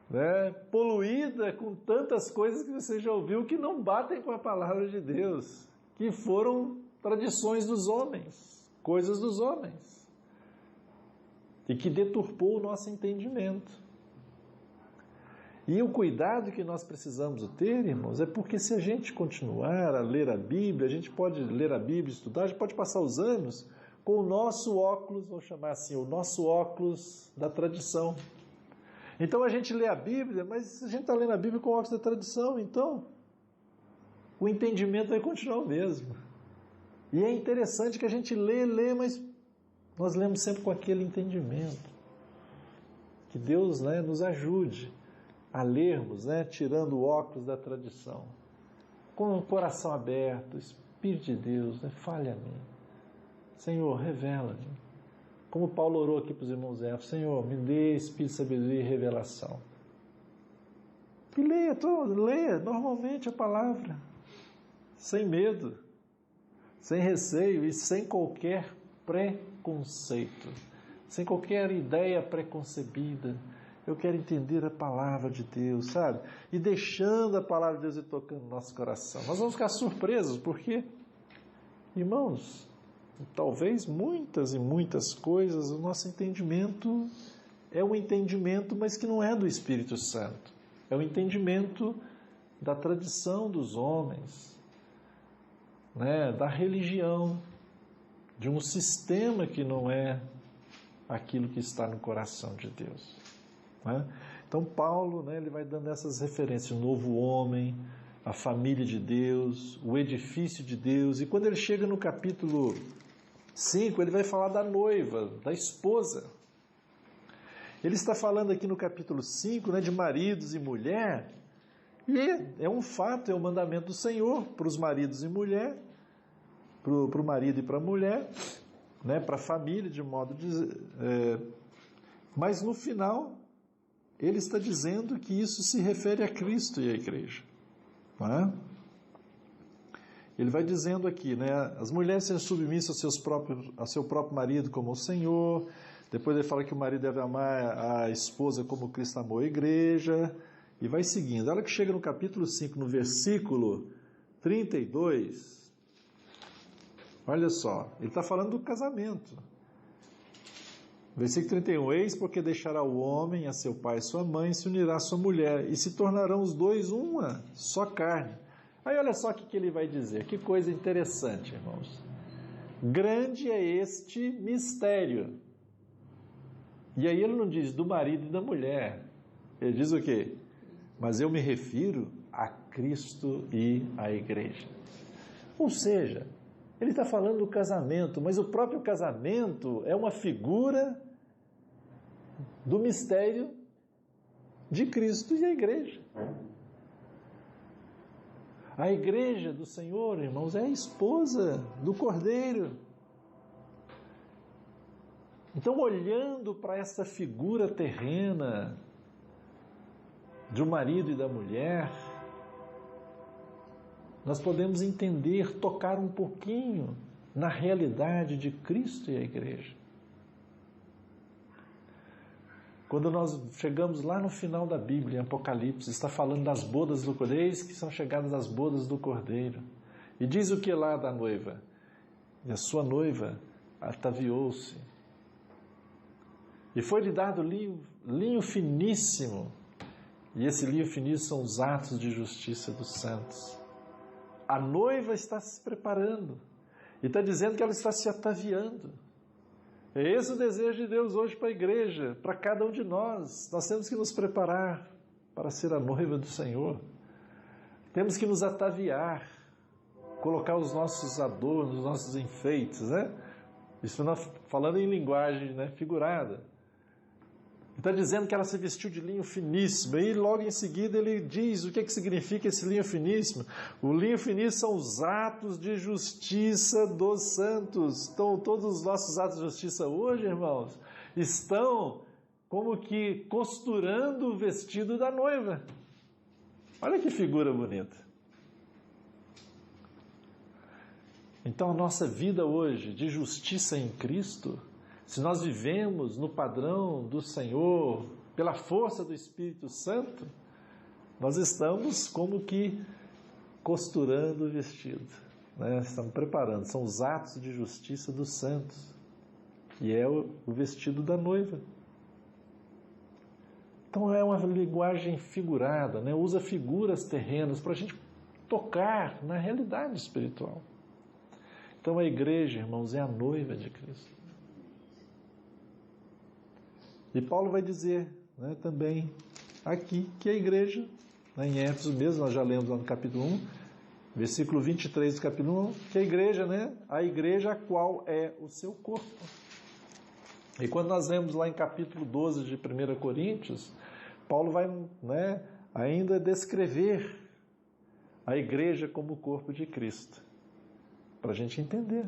né, poluída com tantas coisas que você já ouviu que não batem com a palavra de Deus, que foram tradições dos homens, coisas dos homens, e que deturpou o nosso entendimento. E o cuidado que nós precisamos ter, irmãos, é porque se a gente continuar a ler a Bíblia, a gente pode ler a Bíblia, estudar, a gente pode passar os anos com o nosso óculos, vou chamar assim, o nosso óculos da tradição. Então a gente lê a Bíblia, mas a gente está lendo a Bíblia com o óculos da tradição, então o entendimento vai continuar o mesmo. E é interessante que a gente lê, mas nós lemos sempre com aquele entendimento. Que Deus, né, nos ajude a lermos, né, tirando o óculos da tradição, com o coração aberto, Espírito de Deus, né, fale a mim. Senhor, revela-me. Como Paulo orou aqui para os irmãos Éfeso, Senhor, me dê espírito de sabedoria e revelação. E leia normalmente a palavra, sem medo, sem receio e sem qualquer preconceito, sem qualquer ideia preconcebida. Eu quero entender a palavra de Deus, sabe? E deixando a palavra de Deus ir tocando no nosso coração. Nós vamos ficar surpresos, porque, irmãos, talvez muitas e muitas coisas, o nosso entendimento é um entendimento, mas que não é do Espírito Santo. É um entendimento da tradição dos homens, né? Da religião, de um sistema que não é aquilo que está no coração de Deus. Então Paulo, né, ele vai dando essas referências, o novo homem, a família de Deus, o edifício de Deus, e quando ele chega no capítulo 5, ele vai falar da noiva, da esposa. Ele está falando aqui no capítulo 5, né, de maridos e mulher, e é um fato, é um mandamento do Senhor para os maridos e mulher, para o marido e para a mulher, né, para a família de modo de... mas no final ele está dizendo que isso se refere a Cristo e à igreja. Não é? Ele vai dizendo aqui, né, as mulheres sejam submissas ao seu próprio marido como ao Senhor. Depois ele fala que o marido deve amar a esposa como Cristo amou a igreja. E vai seguindo. Olha que chega no capítulo 5, no versículo 32. Olha só, ele está falando do casamento. Versículo 31, eis porque deixará o homem a seu pai e sua mãe, se unirá à sua mulher, e se tornarão os dois uma só carne. Aí olha só o que ele vai dizer, que coisa interessante, irmãos. Grande é este mistério. E aí ele não diz do marido e da mulher, ele diz o quê? Mas eu me refiro a Cristo e à igreja. Ou seja, ele está falando do casamento, mas o próprio casamento é uma figura do mistério de Cristo e a igreja. A igreja do Senhor, irmãos, é a esposa do Cordeiro. Então, olhando para essa figura terrena, de um marido e da mulher, nós podemos entender, tocar um pouquinho na realidade de Cristo e a igreja. Quando nós chegamos lá no final da Bíblia, em Apocalipse, está falando das bodas do Cordeiro, que são chegadas as bodas do Cordeiro. E diz o que lá da noiva? E a sua noiva ataviou-se. E foi-lhe dado linho finíssimo. E esse linho finíssimo são os atos de justiça dos santos. A noiva está se preparando. E está dizendo que ela está se ataviando. É esse o desejo de Deus hoje para a igreja, para cada um de nós. Nós temos que nos preparar para ser a noiva do Senhor. Temos que nos ataviar, colocar os nossos adornos, os nossos enfeites, né? Isso nós falando em linguagem, né, figurada. Está dizendo que ela se vestiu de linho finíssimo. E logo em seguida ele diz o que significa esse linho finíssimo. O linho finíssimo são os atos de justiça dos santos. Então todos os nossos atos de justiça hoje, irmãos, estão como que costurando o vestido da noiva. Olha que figura bonita. Então a nossa vida hoje de justiça em Cristo, se nós vivemos no padrão do Senhor, pela força do Espírito Santo, nós estamos como que costurando o vestido, né? Estamos preparando, são os atos de justiça dos santos, e é o vestido da noiva. Então é uma linguagem figurada, né? Usa figuras terrenas para a gente tocar na realidade espiritual. Então a igreja, irmãos, é a noiva de Cristo. E Paulo vai dizer, né, também aqui que a igreja, né, em Éfeso mesmo, nós já lemos lá no capítulo 1, versículo 23 do capítulo 1, que a igreja, né, a igreja a qual é o seu corpo. E quando nós lemos lá em capítulo 12 de 1 Coríntios, Paulo vai, né, ainda descrever a igreja como o corpo de Cristo, para a gente entender.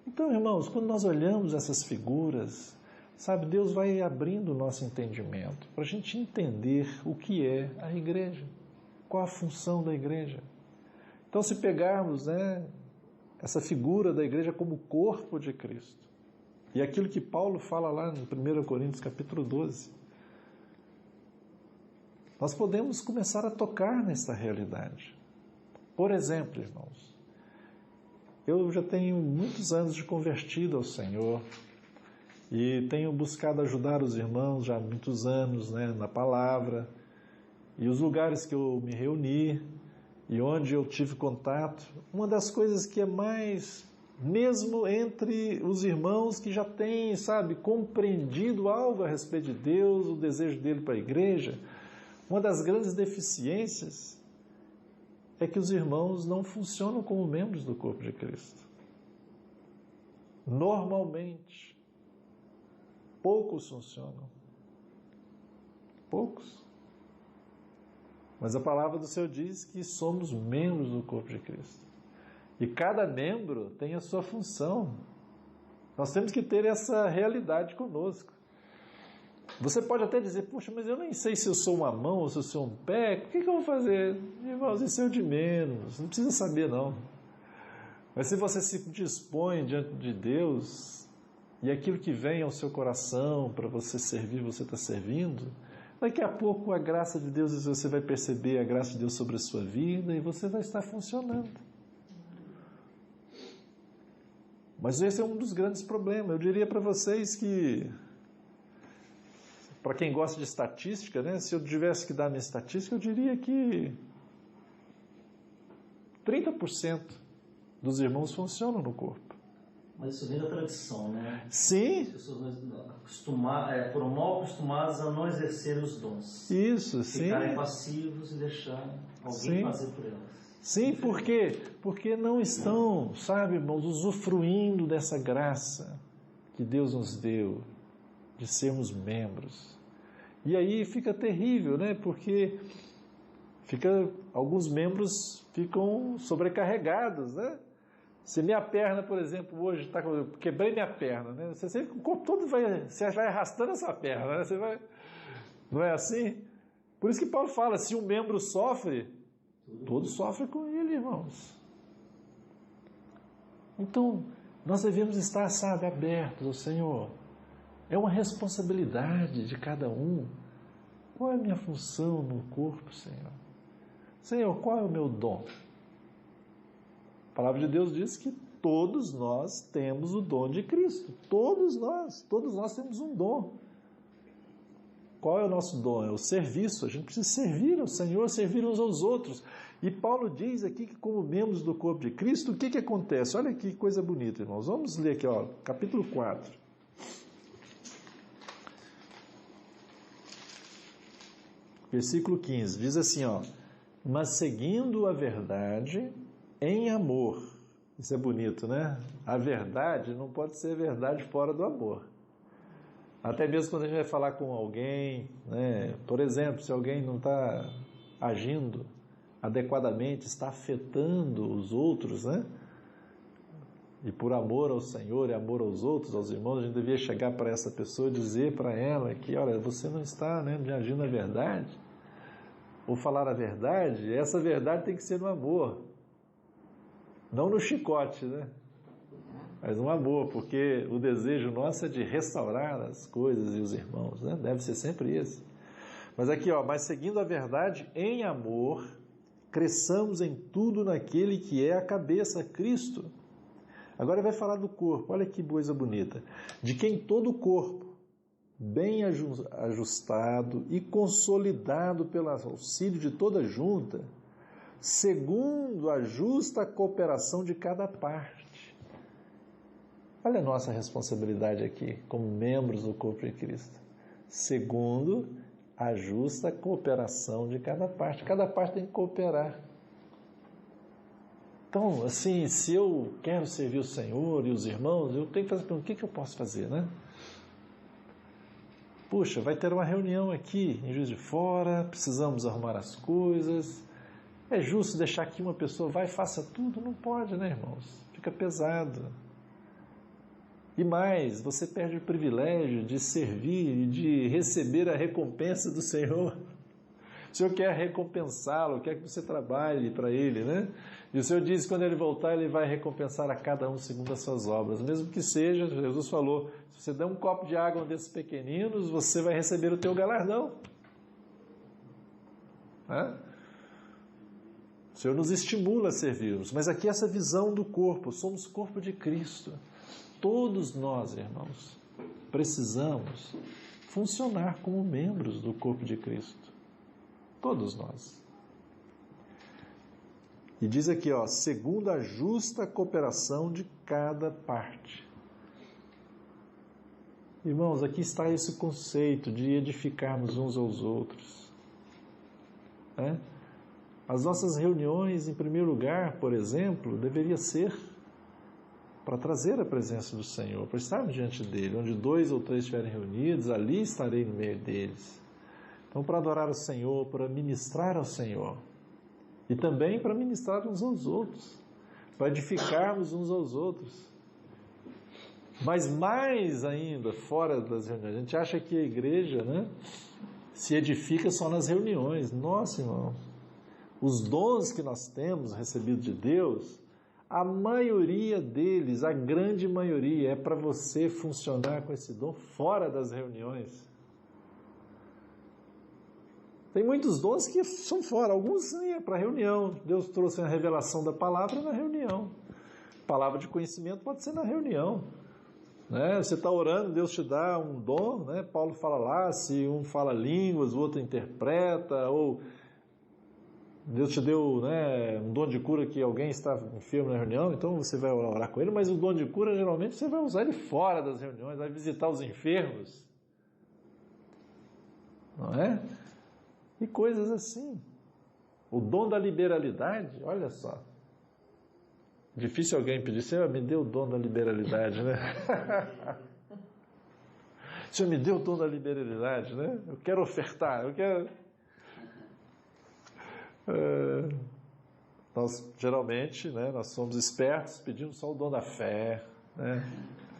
Então, irmãos, quando nós olhamos essas figuras, sabe, Deus vai abrindo o nosso entendimento para a gente entender o que é a igreja, qual a função da igreja. Então, se pegarmos, né, essa figura da igreja como corpo de Cristo, e aquilo que Paulo fala lá no 1 Coríntios capítulo 12, nós podemos começar a tocar nessa realidade. Por exemplo, irmãos, eu já tenho muitos anos de convertido ao Senhor, e tenho buscado ajudar os irmãos já há muitos anos, né, na palavra. E os lugares que eu me reuni e onde eu tive contato, uma das coisas que é mais, mesmo entre os irmãos que já têm, sabe, compreendido algo a respeito de Deus, o desejo dele para a igreja, uma das grandes deficiências é que os irmãos não funcionam como membros do corpo de Cristo. Normalmente, poucos funcionam. Poucos. Mas a palavra do Senhor diz que somos membros do corpo de Cristo. E cada membro tem a sua função. Nós temos que ter essa realidade conosco. Você pode até dizer, poxa, mas eu nem sei se eu sou uma mão ou se eu sou um pé, o que eu vou fazer? Irmãos, isso é o de menos, não precisa saber não. Mas se você se dispõe diante de Deus, e aquilo que vem ao seu coração para você servir, você está servindo, daqui a pouco a graça de Deus, você vai perceber a graça de Deus sobre a sua vida e você vai estar funcionando. Mas esse é um dos grandes problemas. Eu diria para vocês que, para quem gosta de estatística, né, se eu tivesse que dar minha estatística, eu diria que 30% dos irmãos funcionam no corpo. Mas isso vem da tradição, né? Sim. As pessoas foram mal acostumadas a não exercer os dons. Isso, sim. Ficarem passivos e deixar alguém fazer por elas. Sim, por quê? Porque não estão, sabe, irmãos, usufruindo dessa graça que Deus nos deu, de sermos membros. E aí fica terrível, né? Porque alguns membros ficam sobrecarregados, né? Se minha perna, por exemplo, hoje quebrei minha perna, né? Você sempre, o corpo todo você vai arrastando essa perna, né? Você vai, não é assim? Por isso que Paulo fala, se um membro sofre, todos sofrem com ele, irmãos. Então, nós devemos estar, sabe, abertos ao Senhor. É uma responsabilidade de cada um. Qual é a minha função no corpo, Senhor? Senhor, qual é o meu dom? A palavra de Deus diz que todos nós temos o dom de Cristo. Todos nós temos um dom. Qual é o nosso dom? É o serviço. A gente precisa servir ao Senhor, servir uns aos outros. E Paulo diz aqui que, como membros do corpo de Cristo, o que acontece? Olha que coisa bonita, irmãos. Vamos ler aqui, ó, capítulo 4. Versículo 15. Diz assim, ó: mas seguindo a verdade em amor. Isso é bonito, né? A verdade não pode ser verdade fora do amor. Até mesmo quando a gente vai falar com alguém, né? Por exemplo, se alguém não está agindo adequadamente, está afetando os outros, né? E por amor ao Senhor e amor aos outros, aos irmãos, a gente devia chegar para essa pessoa e dizer para ela que, olha, você não está, né, agindo a verdade, ou falar a verdade. Essa verdade tem que ser no amor, não no chicote, né? Mas no amor, porque o desejo nosso é de restaurar as coisas e os irmãos, né? Deve ser sempre esse. Mas aqui, ó, mas seguindo a verdade em amor, cresçamos em tudo naquele que é a cabeça, Cristo. Agora vai falar do corpo, olha que coisa bonita. De quem todo o corpo, bem ajustado e consolidado pelo auxílio de toda junta, segundo a justa cooperação de cada parte. Olha a nossa responsabilidade aqui, como membros do corpo de Cristo. Segundo a justa cooperação de cada parte. Cada parte tem que cooperar. Então, assim, se eu quero servir o Senhor e os irmãos, eu tenho que fazer o que eu posso fazer, né? Puxa, vai ter uma reunião aqui em Juiz de Fora, precisamos arrumar as coisas. É justo deixar que uma pessoa vai e faça tudo? Não pode, né, irmãos? Fica pesado. E mais, você perde o privilégio de servir e de receber a recompensa do Senhor. O Senhor quer recompensá-lo, quer que você trabalhe para Ele, né? E o Senhor diz que quando Ele voltar, Ele vai recompensar a cada um segundo as suas obras. Mesmo que seja, Jesus falou, se você der um copo de água a um desses pequeninos, você vai receber o teu galardão. O Senhor nos estimula a servirmos. Mas aqui essa visão do corpo, somos corpo de Cristo. Todos nós, irmãos, precisamos funcionar como membros do corpo de Cristo. Todos nós. E diz aqui, ó, segundo a justa cooperação de cada parte. Irmãos, aqui está esse conceito de edificarmos uns aos outros. As nossas reuniões, em primeiro lugar, por exemplo, deveria ser para trazer a presença do Senhor, para estarmos diante dele. Onde 2 ou 3 estiverem reunidos, ali estarei no meio deles. Então, para adorar o Senhor, para ministrar ao Senhor. E também para ministrar uns aos outros. Para edificarmos uns aos outros. Mas mais ainda, fora das reuniões. A gente acha que a igreja, né, se edifica só nas reuniões. Nossa, irmão. Os dons que nós temos recebido de Deus, a maioria deles, a grande maioria, é para você funcionar com esse dom fora das reuniões. Tem muitos dons que são fora, alguns sim é para reunião. Deus trouxe a revelação da palavra na reunião. Palavra de conhecimento pode ser na reunião. Você está orando, Deus te dá um dom, né? Paulo fala lá, se um fala línguas, o outro interpreta, ou Deus te deu, né, um dom de cura que alguém está enfermo na reunião, então você vai orar com ele, mas o dom de cura geralmente você vai usar ele fora das reuniões, vai visitar os enfermos. Não é? E coisas assim. O dom da liberalidade, olha só. Difícil alguém pedir, Senhor, me dê o dom da liberalidade, né? Senhor, me dê o dom da liberalidade, né? Eu quero ofertar, eu quero... Nós, geralmente, né, nós somos espertos, pedimos só o dom da fé, né?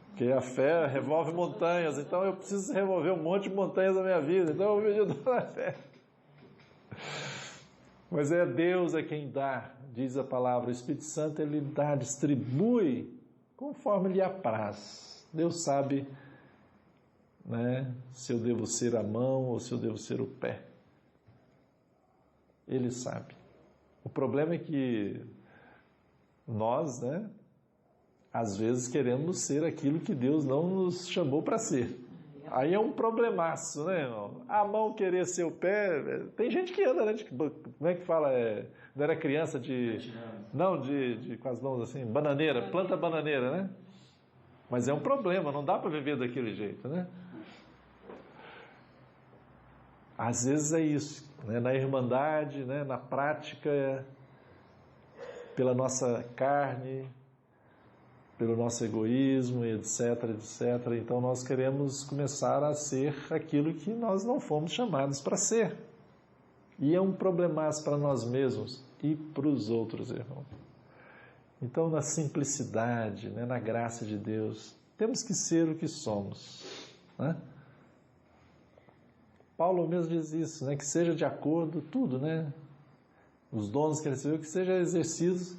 Porque a fé remove montanhas, então eu preciso remover um monte de montanhas da minha vida, então eu vou pedir o dom da fé. Mas é Deus quem dá, diz a palavra. O Espírito Santo, ele dá, distribui conforme lhe apraz. Deus sabe, né, se eu devo ser a mão ou se eu devo ser o pé. Ele sabe. O problema é que nós, né, às vezes queremos ser aquilo que Deus não nos chamou para ser. Aí é um problemaço, né, irmão? A mão querer ser o pé. Tem gente que anda, né? Como é que fala? Não era criança de. Não, com as mãos assim, bananeira, planta bananeira, né? Mas é um problema, não dá para viver daquele jeito, né? Às vezes é isso, né? Na irmandade, né? Na prática, pela nossa carne, pelo nosso egoísmo, etc, etc. Então nós queremos começar a ser aquilo que nós não fomos chamados para ser. E é um problemaço para nós mesmos e para os outros, irmãos. Então, na simplicidade, né, na graça de Deus, temos que ser o que somos, né? Paulo mesmo diz isso, né, que seja de acordo tudo, né? Os dons que ele recebeu, que sejam exercidos,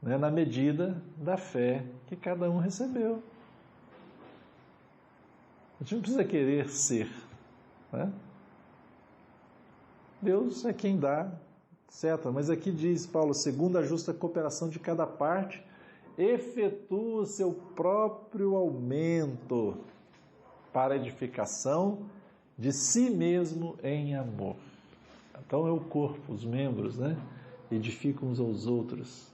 né, na medida da fé que cada um recebeu. A gente não precisa querer ser, né? Deus é quem dá, certo? Mas aqui diz Paulo, segundo a justa cooperação de cada parte, efetua o seu próprio aumento para a edificação de si mesmo em amor. Então é o corpo, os membros, né? Edificam uns aos outros.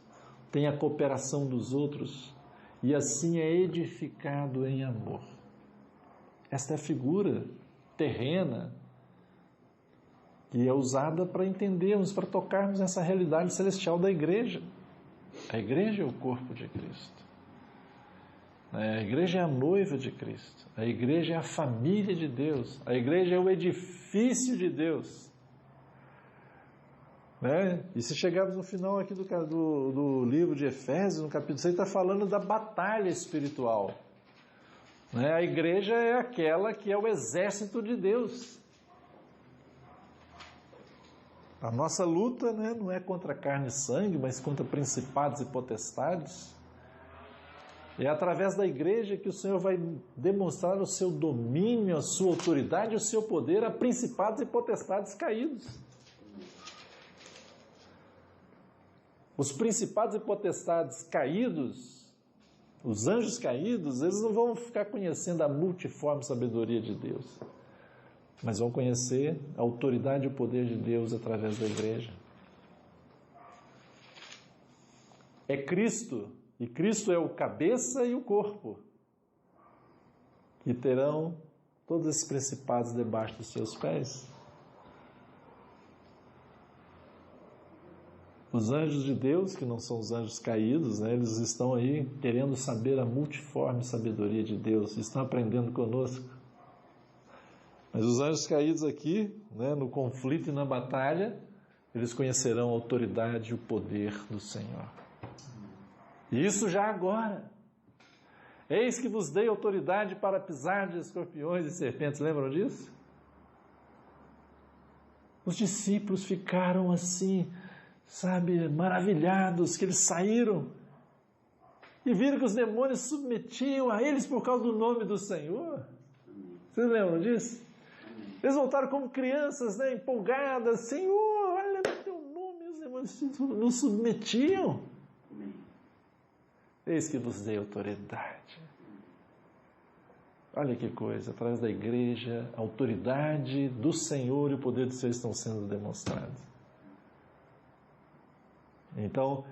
Tem a cooperação dos outros e assim é edificado em amor. Esta é a figura terrena que é usada para entendermos, para tocarmos nessa realidade celestial da igreja. A igreja é o corpo de Cristo. A igreja é a noiva de Cristo. A igreja é a família de Deus. A igreja é o edifício de Deus. Né? E se chegarmos no final aqui do livro de Efésios, no capítulo 6, está falando da batalha espiritual. Né? A igreja é aquela que é o exército de Deus. A nossa luta, né, não é contra carne e sangue, mas contra principados e potestades. É através da igreja que o Senhor vai demonstrar o seu domínio, a sua autoridade, o seu poder a principados e potestades caídos. Os principados e potestades caídos, os anjos caídos, eles não vão ficar conhecendo a multiforme sabedoria de Deus, mas vão conhecer a autoridade e o poder de Deus através da igreja. É Cristo, e Cristo é o cabeça e o corpo, que terão todos esses principados debaixo dos seus pés. Os anjos de Deus, que não são os anjos caídos, né, eles estão aí querendo saber a multiforme sabedoria de Deus, estão aprendendo conosco. Mas os anjos caídos aqui, né, no conflito e na batalha, eles conhecerão a autoridade e o poder do Senhor. E isso já agora. Eis que vos dei autoridade para pisar de escorpiões e serpentes. Lembram disso? Os discípulos ficaram assim, sabe, maravilhados, que eles saíram e viram que os demônios se submetiam a eles por causa do nome do Senhor. Vocês lembram disso? Eles voltaram como crianças, né, empolgadas. Senhor, olha no teu nome, os demônios nos submetiam. Eis que vos dei autoridade. Olha que coisa, através da igreja, a autoridade do Senhor e o poder do Senhor estão sendo demonstrados. Então,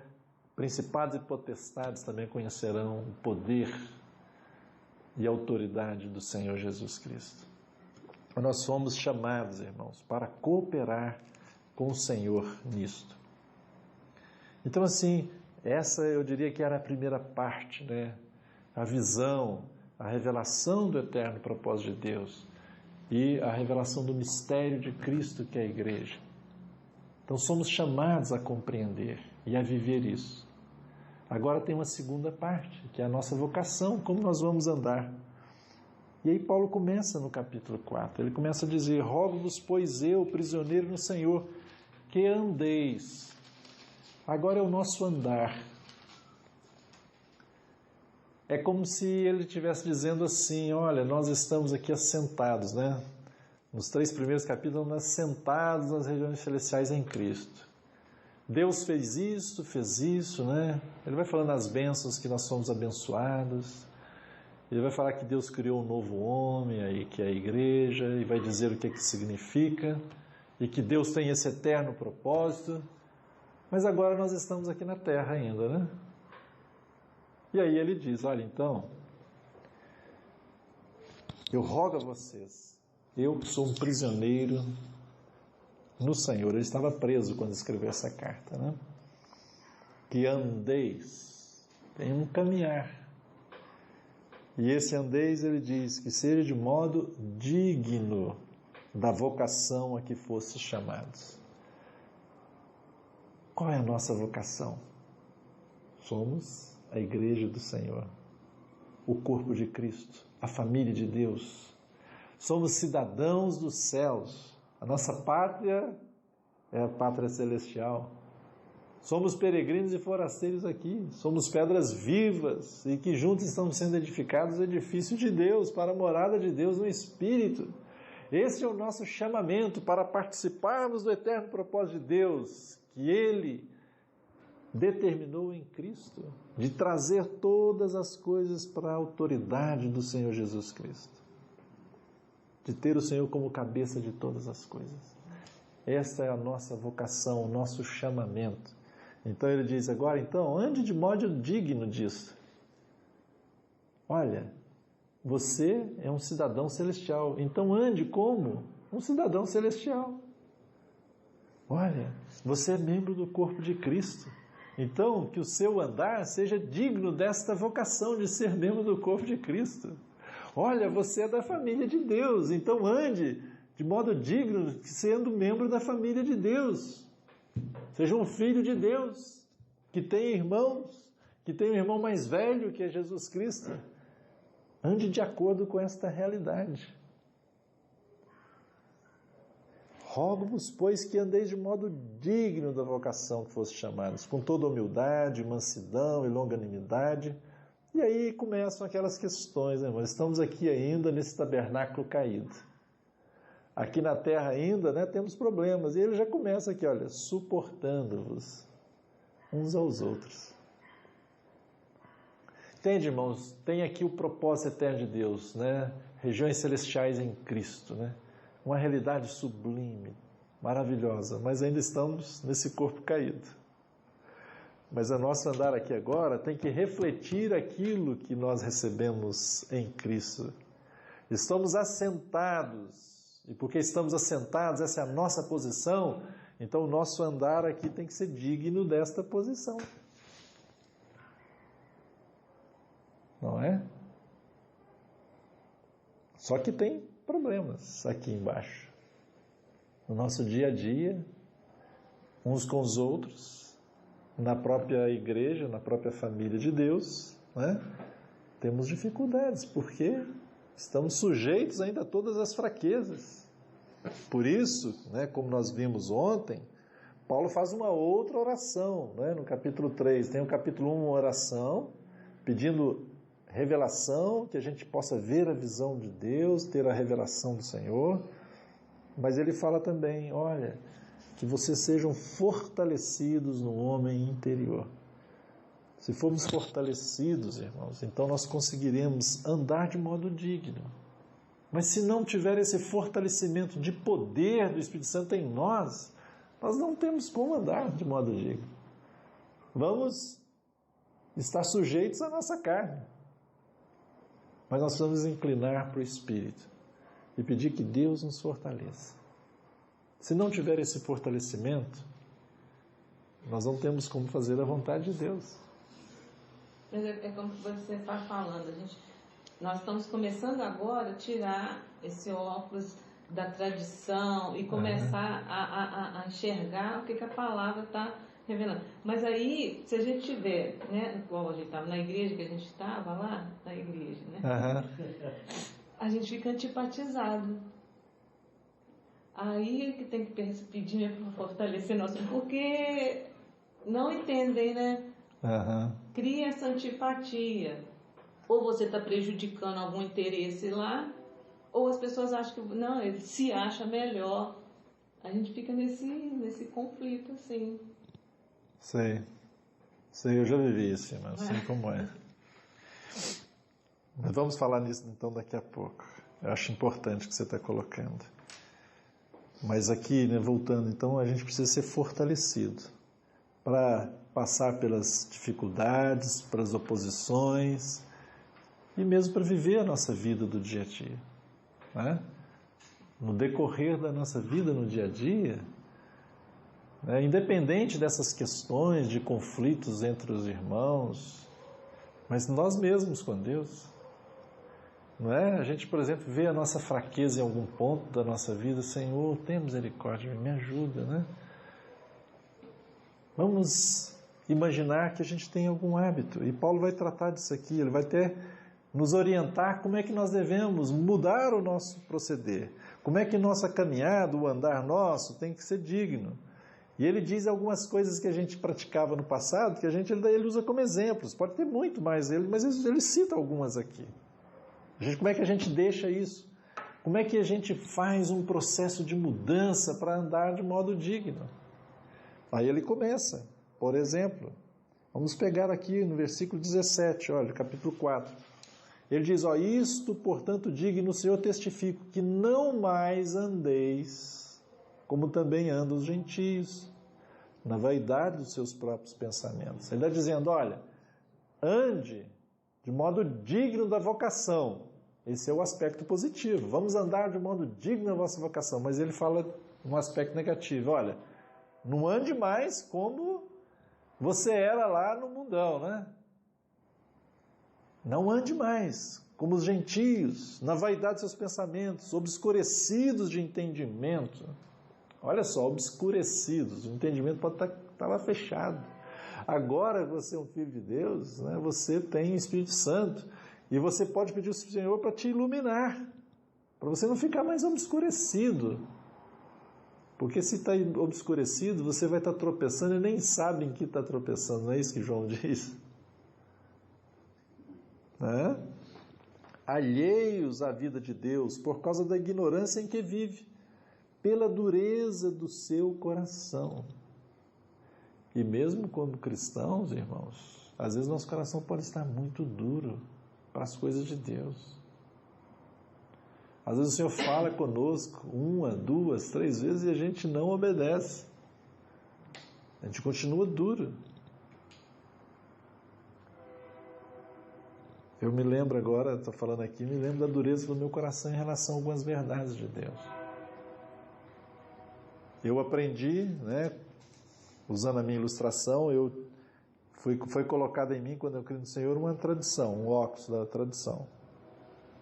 principados e potestades também conhecerão o poder e a autoridade do Senhor Jesus Cristo. Nós fomos chamados, irmãos, para cooperar com o Senhor nisto. Então, assim, essa eu diria que era a primeira parte, né? A visão, a revelação do eterno propósito de Deus e a revelação do mistério de Cristo, que é a igreja. Então somos chamados a compreender e a viver isso. Agora tem uma segunda parte, que é a nossa vocação, como nós vamos andar. E aí Paulo começa no capítulo 4, ele começa a dizer: rogo-vos, pois eu, prisioneiro no Senhor, que andeis. Agora é o nosso andar. É como se ele estivesse dizendo assim: olha, nós estamos aqui assentados, né? Nos 3 primeiros capítulos, nós assentados nas regiões celestiais em Cristo. Deus fez isso, né? Ele vai falando as bênçãos que nós somos abençoados. Ele vai falar que Deus criou um novo homem, aí, que é a igreja, e vai dizer o que significa, e que Deus tem esse eterno propósito. Mas agora nós estamos aqui na terra ainda, né? E aí ele diz: olha, então, eu rogo a vocês, eu sou um prisioneiro no Senhor. Ele estava preso quando escreveu essa carta, né? Que andeis, tem um caminhar. E esse andeis, ele diz, que seja de modo digno da vocação a que fosse chamados. Qual é a nossa vocação? Somos a igreja do Senhor, o corpo de Cristo, a família de Deus. Somos cidadãos dos céus. A nossa pátria é a pátria celestial. Somos peregrinos e forasteiros aqui. Somos pedras vivas e que juntos estamos sendo edificados o edifício de Deus, para a morada de Deus no Espírito. Esse é o nosso chamamento para participarmos do eterno propósito de Deus, que Ele determinou em Cristo, de trazer todas as coisas para a autoridade do Senhor Jesus Cristo. De ter o Senhor como cabeça de todas as coisas. Esta é a nossa vocação, o nosso chamamento. Então ele diz agora, então, ande de modo digno disso. Olha, você é um cidadão celestial, então ande como um cidadão celestial. Olha, você é membro do corpo de Cristo, então que o seu andar seja digno desta vocação de ser membro do corpo de Cristo. Olha, você é da família de Deus, então ande de modo digno, sendo membro da família de Deus. Seja um filho de Deus, que tem irmãos, que tem um irmão mais velho, que é Jesus Cristo. Ande de acordo com esta realidade. Rogo-vos, pois, que andeis de modo digno da vocação que fosse chamados, com toda humildade, mansidão e longanimidade. E aí começam aquelas questões, né, irmãos? Estamos aqui ainda nesse tabernáculo caído. Aqui na terra ainda, né, temos problemas. E ele já começa aqui, olha, suportando-vos uns aos outros. Entende, irmãos? Tem aqui o propósito eterno de Deus, né? Regiões celestiais em Cristo, né? Uma realidade sublime, maravilhosa, mas ainda estamos nesse corpo caído. Mas o nosso andar aqui agora tem que refletir aquilo que nós recebemos em Cristo. Estamos assentados. E porque estamos assentados, essa é a nossa posição, então o nosso andar aqui tem que ser digno desta posição. Não é? Só que tem problemas aqui embaixo. No nosso dia a dia, uns com os outros, na própria igreja, na própria família de Deus, né? Temos dificuldades, porque estamos sujeitos ainda a todas as fraquezas. Por isso, né, como nós vimos ontem, Paulo faz uma outra oração, né, no capítulo 3. Tem o capítulo 1, uma oração, pedindo revelação, que a gente possa ver a visão de Deus, ter a revelação do Senhor. Mas ele fala também, olha, que vocês sejam fortalecidos no homem interior. Se formos fortalecidos, irmãos, então nós conseguiremos andar de modo digno. Mas se não tiver esse fortalecimento de poder do Espírito Santo em nós, nós não temos como andar de modo digno. Vamos estar sujeitos à nossa carne. Mas nós precisamos inclinar para o Espírito e pedir que Deus nos fortaleça. Se não tiver esse fortalecimento, nós não temos como fazer a vontade de Deus. Mas é como você está falando, nós estamos começando agora a tirar esse óculos da tradição e começar a enxergar o que a palavra está revelando. Mas aí, se a gente tiver, né, igual a gente estava na igreja, que a gente estava lá, na igreja, né? a gente fica antipatizado. Aí que tem que pedir para fortalecer nosso, porque não entendem, né? Aham. Cria essa antipatia. Ou você está prejudicando algum interesse lá, ou as pessoas acham que não, ele se acha melhor. A gente fica nesse conflito, assim. Sei, eu já vivi isso, mas sei como é. Mas vamos falar nisso então daqui a pouco. Eu acho importante o que você está colocando. Mas aqui, né, voltando, então, a gente precisa ser fortalecido para passar pelas dificuldades, pelas oposições e mesmo para viver a nossa vida do dia a dia, né? No decorrer da nossa vida no dia a dia, né, independente dessas questões de conflitos entre os irmãos, mas nós mesmos com Deus, não é? A gente, por exemplo, vê a nossa fraqueza em algum ponto da nossa vida, Senhor, tem misericórdia, me ajuda, né? Vamos imaginar que a gente tem algum hábito, e Paulo vai tratar disso aqui, ele vai até nos orientar como é que nós devemos mudar o nosso proceder, como é que nossa caminhada, o andar nosso tem que ser digno. E ele diz algumas coisas que a gente praticava no passado, que ele usa como exemplos, pode ter muito mais, mas ele cita algumas aqui. Como é que a gente deixa isso? Como é que a gente faz um processo de mudança para andar de modo digno? Aí ele começa, por exemplo, vamos pegar aqui no versículo 17, olha, capítulo 4. Ele diz, isto, portanto, digo no Senhor testifico, que não mais andeis como também andam os gentios, na vaidade dos seus próprios pensamentos. Ele está dizendo, olha, ande de modo digno da vocação. Esse é o aspecto positivo. Vamos andar de modo digno da vossa vocação. Mas ele fala um aspecto negativo. Olha, não ande mais como você era lá no mundão, né? Não ande mais como os gentios, na vaidade dos seus pensamentos, obscurecidos de entendimento. Olha só, obscurecidos. O entendimento pode estar lá fechado. Agora você é um filho de Deus, né? Você tem o Espírito Santo e você pode pedir ao Senhor para te iluminar, para você não ficar mais obscurecido. Porque se está obscurecido, você vai estar tropeçando e nem sabe em que está tropeçando. Não é isso que João diz? Né? Alheios à vida de Deus por causa da ignorância em que vive, pela dureza do seu coração. E mesmo como cristãos, irmãos, às vezes nosso coração pode estar muito duro para as coisas de Deus. Às vezes o Senhor fala conosco 1, 2, 3 vezes e a gente não obedece. A gente continua duro. Eu me lembro agora, estou falando aqui, me lembro da dureza do meu coração em relação a algumas verdades de Deus. Eu aprendi, né, usando a minha ilustração, foi colocada em mim, quando eu criei no Senhor, uma tradição, um óculos da tradição.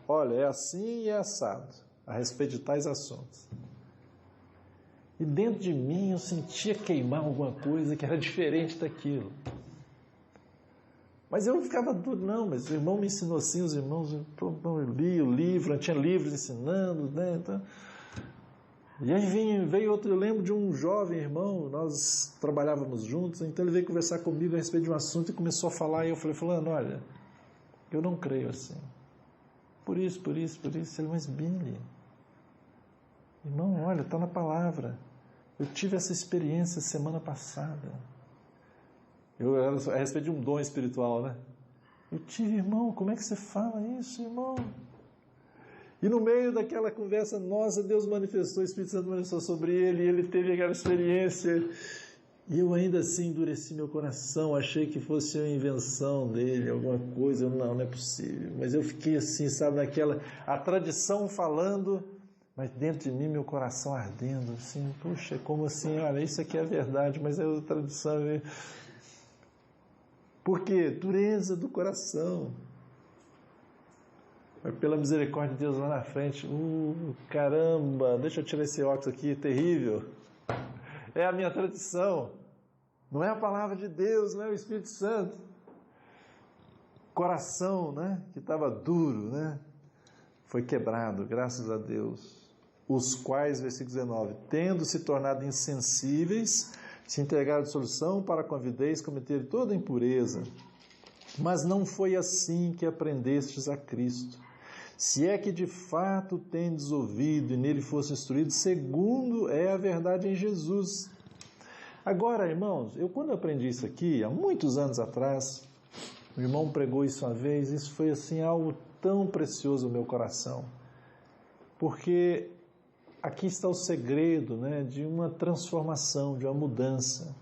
Olha, é assim e é assado, a respeito de tais assuntos. E dentro de mim eu sentia queimar alguma coisa que era diferente daquilo. Mas eu ficava duro, não, mas o irmão me ensinou assim, os irmãos, eu li o livro, eu tinha livros ensinando, né, então... E aí veio outro, eu lembro de um jovem irmão, nós trabalhávamos juntos, então ele veio conversar comigo a respeito de um assunto e começou a falar, e eu falei, fulano, olha, eu não creio assim. Por isso. Ele, mas Billy, irmão, olha, está na palavra. Eu tive essa experiência semana passada. A respeito de um dom espiritual, né? Eu tive, irmão, como é que você fala isso, irmão? E no meio daquela conversa nossa, Deus manifestou, o Espírito Santo manifestou sobre ele, e ele teve aquela experiência. E eu ainda assim endureci meu coração, achei que fosse uma invenção dele, alguma coisa, não é possível. Mas eu fiquei assim, sabe, a tradição falando, mas dentro de mim meu coração ardendo, assim, puxa, como assim, olha, isso aqui é a verdade, mas é a tradição. Por quê? Dureza do coração. Mas pela misericórdia de Deus lá na frente, caramba, deixa eu tirar esse óculos aqui, terrível. É a minha tradição, não é a palavra de Deus, não é o Espírito Santo. Coração, né, que estava duro, né, foi quebrado, graças a Deus. Os quais, versículo 19, tendo se tornado insensíveis, se entregaram à dissolução para com avidez cometer toda impureza. Mas não foi assim que aprendestes a Cristo. Se é que de fato tendes ouvido e nele fosse instruído, segundo é a verdade em Jesus. Agora, irmãos, quando eu aprendi isso aqui, há muitos anos atrás, o irmão pregou isso uma vez, isso foi assim algo tão precioso no meu coração. Porque aqui está o segredo, né, de uma transformação, de uma mudança.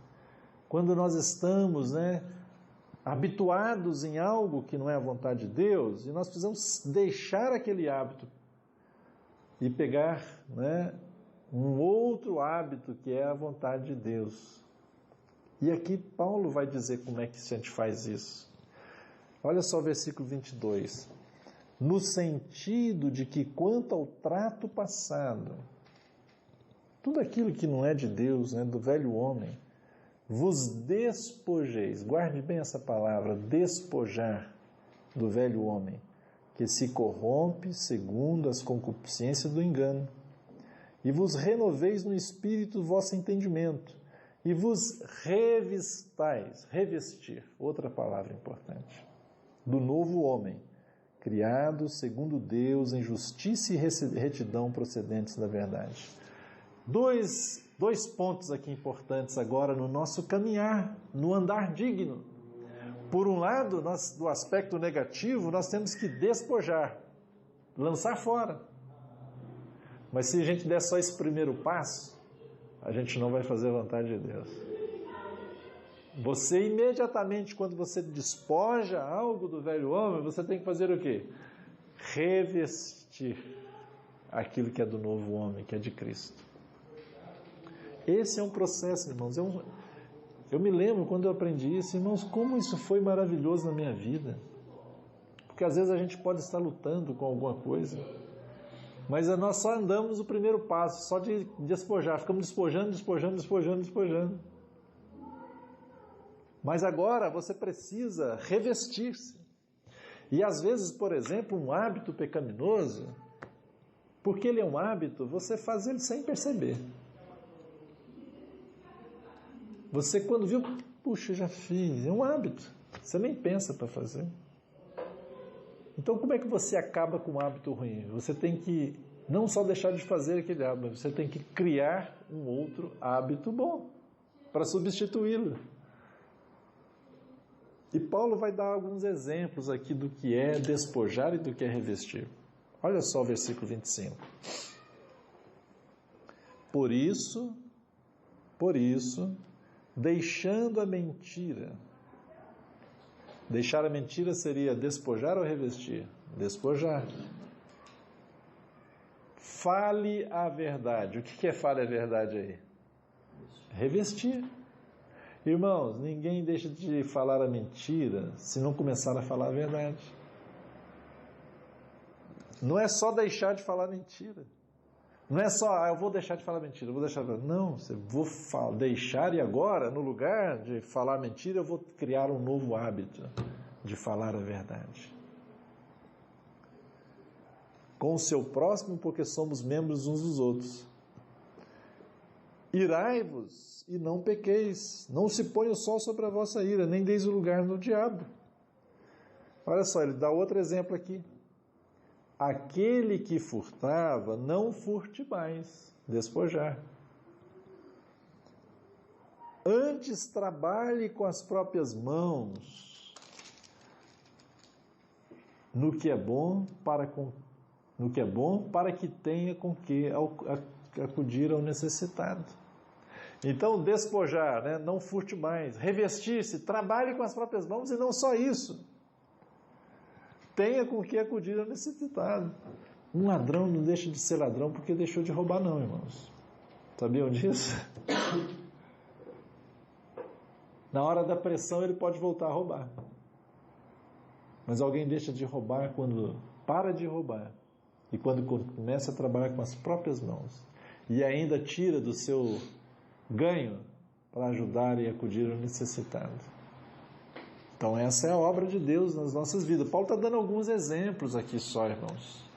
Quando nós estamos, habituados em algo que não é a vontade de Deus, e nós precisamos deixar aquele hábito e pegar, um outro hábito que é a vontade de Deus. E aqui Paulo vai dizer como é que a gente faz isso. Olha só o versículo 22. No sentido de que quanto ao trato passado, tudo aquilo que não é de Deus, do velho homem, vos despojeis, guarde bem essa palavra, despojar do velho homem, que se corrompe segundo as concupiscências do engano, e vos renoveis no espírito do vosso entendimento, e vos revistais, revestir, outra palavra importante, do novo homem, criado segundo Deus em justiça e retidão procedentes da verdade. Dois pontos aqui importantes agora no nosso caminhar, no andar digno. Por um lado, do aspecto negativo, nós temos que despojar, lançar fora. Mas se a gente der só esse primeiro passo, a gente não vai fazer a vontade de Deus. Você imediatamente, quando você despoja algo do velho homem, você tem que fazer o quê? Revestir aquilo que é do novo homem, que é de Cristo. Esse é um processo, irmãos. Eu me lembro quando eu aprendi isso, irmãos, como isso foi maravilhoso na minha vida. Porque às vezes a gente pode estar lutando com alguma coisa, mas nós só andamos o primeiro passo, só de despojar. Ficamos despojando. Mas agora você precisa revestir-se. E às vezes, por exemplo, um hábito pecaminoso, porque ele é um hábito, você faz ele sem perceber. Você quando viu, puxa, já fiz, é um hábito. Você nem pensa para fazer. Então como é que você acaba com um hábito ruim? Você tem que não só deixar de fazer aquele hábito, mas você tem que criar um outro hábito bom para substituí-lo. E Paulo vai dar alguns exemplos aqui do que é despojar e do que é revestir. Olha só o versículo 25. Por isso, deixando a mentira. Deixar a mentira seria despojar ou revestir? Despojar. Fale a verdade. O que é fale a verdade aí? Revestir. Irmãos, ninguém deixa de falar a mentira se não começar a falar a verdade. Não é só deixar de falar mentira. Não é só, eu vou deixar de falar mentira, eu vou deixar de falar. Não, você vou deixar e agora, no lugar de falar mentira, eu vou criar um novo hábito de falar a verdade. Com o seu próximo, porque somos membros uns dos outros. Irai-vos e não pequeis, não se põe o sol sobre a vossa ira, nem deis o lugar no diabo. Olha só, ele dá outro exemplo aqui. Aquele que furtava, não furte mais, despojar. Antes trabalhe com as próprias mãos no que é bom para que tenha com que acudir ao necessitado. Então, despojar, não furte mais, revestir-se, trabalhe com as próprias mãos e não só isso. Tenha com que acudir ao necessitado. Um ladrão não deixa de ser ladrão porque deixou de roubar não, irmãos. Sabiam disso? Na hora da pressão ele pode voltar a roubar. Mas alguém deixa de roubar quando para de roubar e quando começa a trabalhar com as próprias mãos e ainda tira do seu ganho para ajudar e acudir ao necessitado. Então essa é a obra de Deus nas nossas vidas. Paulo está dando alguns exemplos aqui só, irmãos.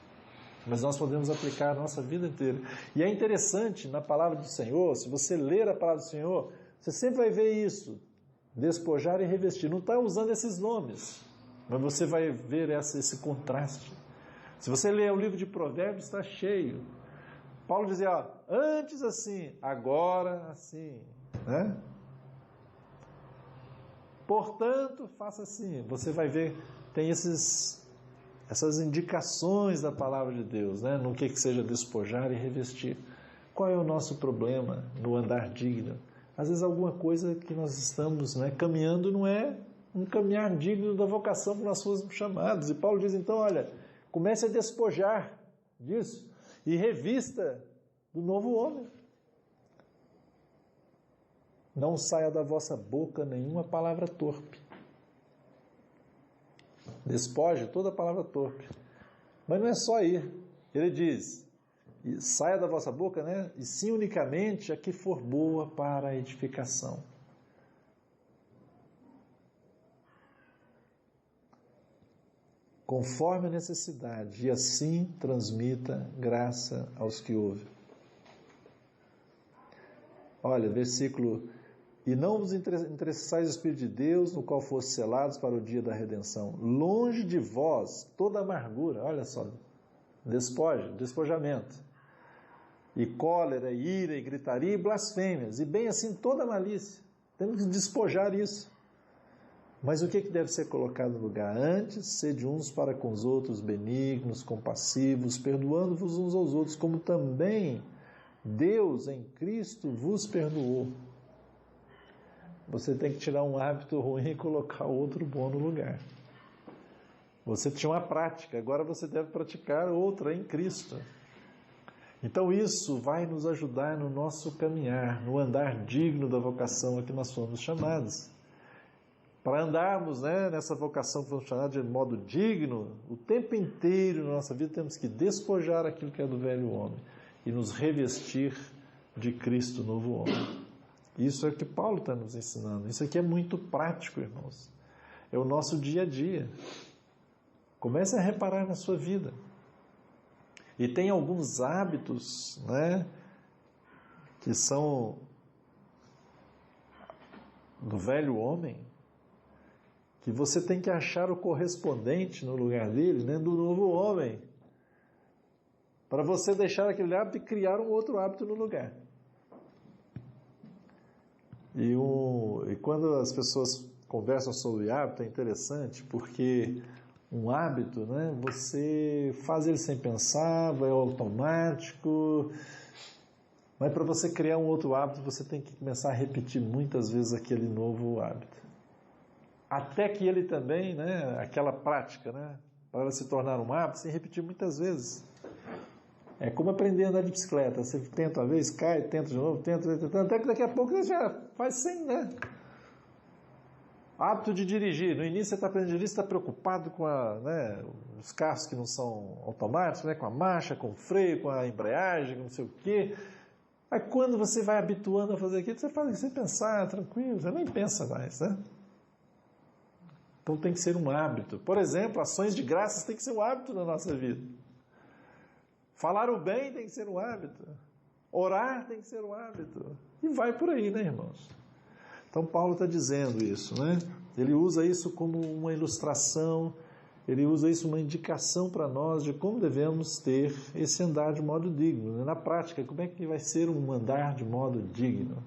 mas nós podemos aplicar a nossa vida inteira. E é interessante, na palavra do Senhor, se você ler a palavra do Senhor, você sempre vai ver isso, despojar e revestir. Não está usando esses nomes, mas você vai ver esse contraste. Se você ler o livro de Provérbios, está cheio. Paulo dizia, ó, antes assim, agora assim, né? Portanto, faça assim. Você vai ver, tem essas indicações da palavra de Deus, né? No que seja despojar e revestir. Qual é o nosso problema no andar digno? Às vezes alguma coisa que nós estamos, né, caminhando não é um caminhar digno da vocação que nós fomos chamados. E Paulo diz então, olha, comece a despojar disso e revista do novo homem. Não saia da vossa boca nenhuma palavra torpe. Despoje toda palavra torpe. Mas não é só aí. Ele diz, saia da vossa boca, né? E sim unicamente a que for boa para a edificação. Conforme a necessidade, e assim transmita graça aos que ouvem. Olha, versículo: e não vos interessais o Espírito de Deus, no qual foste selados para o dia da redenção. Longe de vós toda amargura, olha só, despojamento, e cólera, e ira, e gritaria, e blasfêmias, e bem assim toda malícia. Temos que despojar isso. Mas o que deve ser colocado no lugar? Antes, sede uns para com os outros benignos, compassivos, perdoando-vos uns aos outros, como também Deus em Cristo vos perdoou. Você tem que tirar um hábito ruim e colocar outro bom no lugar. Você tinha uma prática, agora você deve praticar outra em Cristo. Então isso vai nos ajudar no nosso caminhar, no andar digno da vocação a que nós fomos chamados. Para andarmos, né, nessa vocação que fomos chamados de modo digno, o tempo inteiro na nossa vida temos que despojar aquilo que é do velho homem e nos revestir de Cristo, novo homem. Isso é o que Paulo está nos ensinando. Isso aqui é muito prático, irmãos. É o nosso dia a dia. Comece a reparar na sua vida. E tem alguns hábitos, né, que são do velho homem, que você tem que achar o correspondente no lugar dele, né, do novo homem, para você deixar aquele hábito e criar um outro hábito no lugar. E quando as pessoas conversam sobre hábito, é interessante, porque um hábito, né, você faz ele sem pensar, vai automático, mas para você criar um outro hábito, você tem que começar a repetir muitas vezes aquele novo hábito. Até que ele também, né, aquela prática, né, para se tornar um hábito, sem repetir muitas vezes. É como aprender a andar de bicicleta. Você tenta uma vez, cai, tenta de novo, tenta, até que daqui a pouco você já faz sem, né? Hábito de dirigir. No início você está aprendendo a dirigir, você está preocupado com os carros que não são automáticos, né, com a marcha, com o freio, com a embreagem, com não sei o quê. Aí quando você vai habituando a fazer aquilo, você faz sem pensar, tranquilo, você nem pensa mais, né? Então tem que ser um hábito. Por exemplo, ações de graças tem que ser um hábito na nossa vida. Falar o bem tem que ser um hábito. Orar tem que ser um hábito. E vai por aí, né, irmãos? Então Paulo está dizendo isso, né? Ele usa isso como uma ilustração, ele usa isso uma indicação para nós de como devemos ter esse andar de modo digno. Na prática, como é que vai ser um andar de modo digno?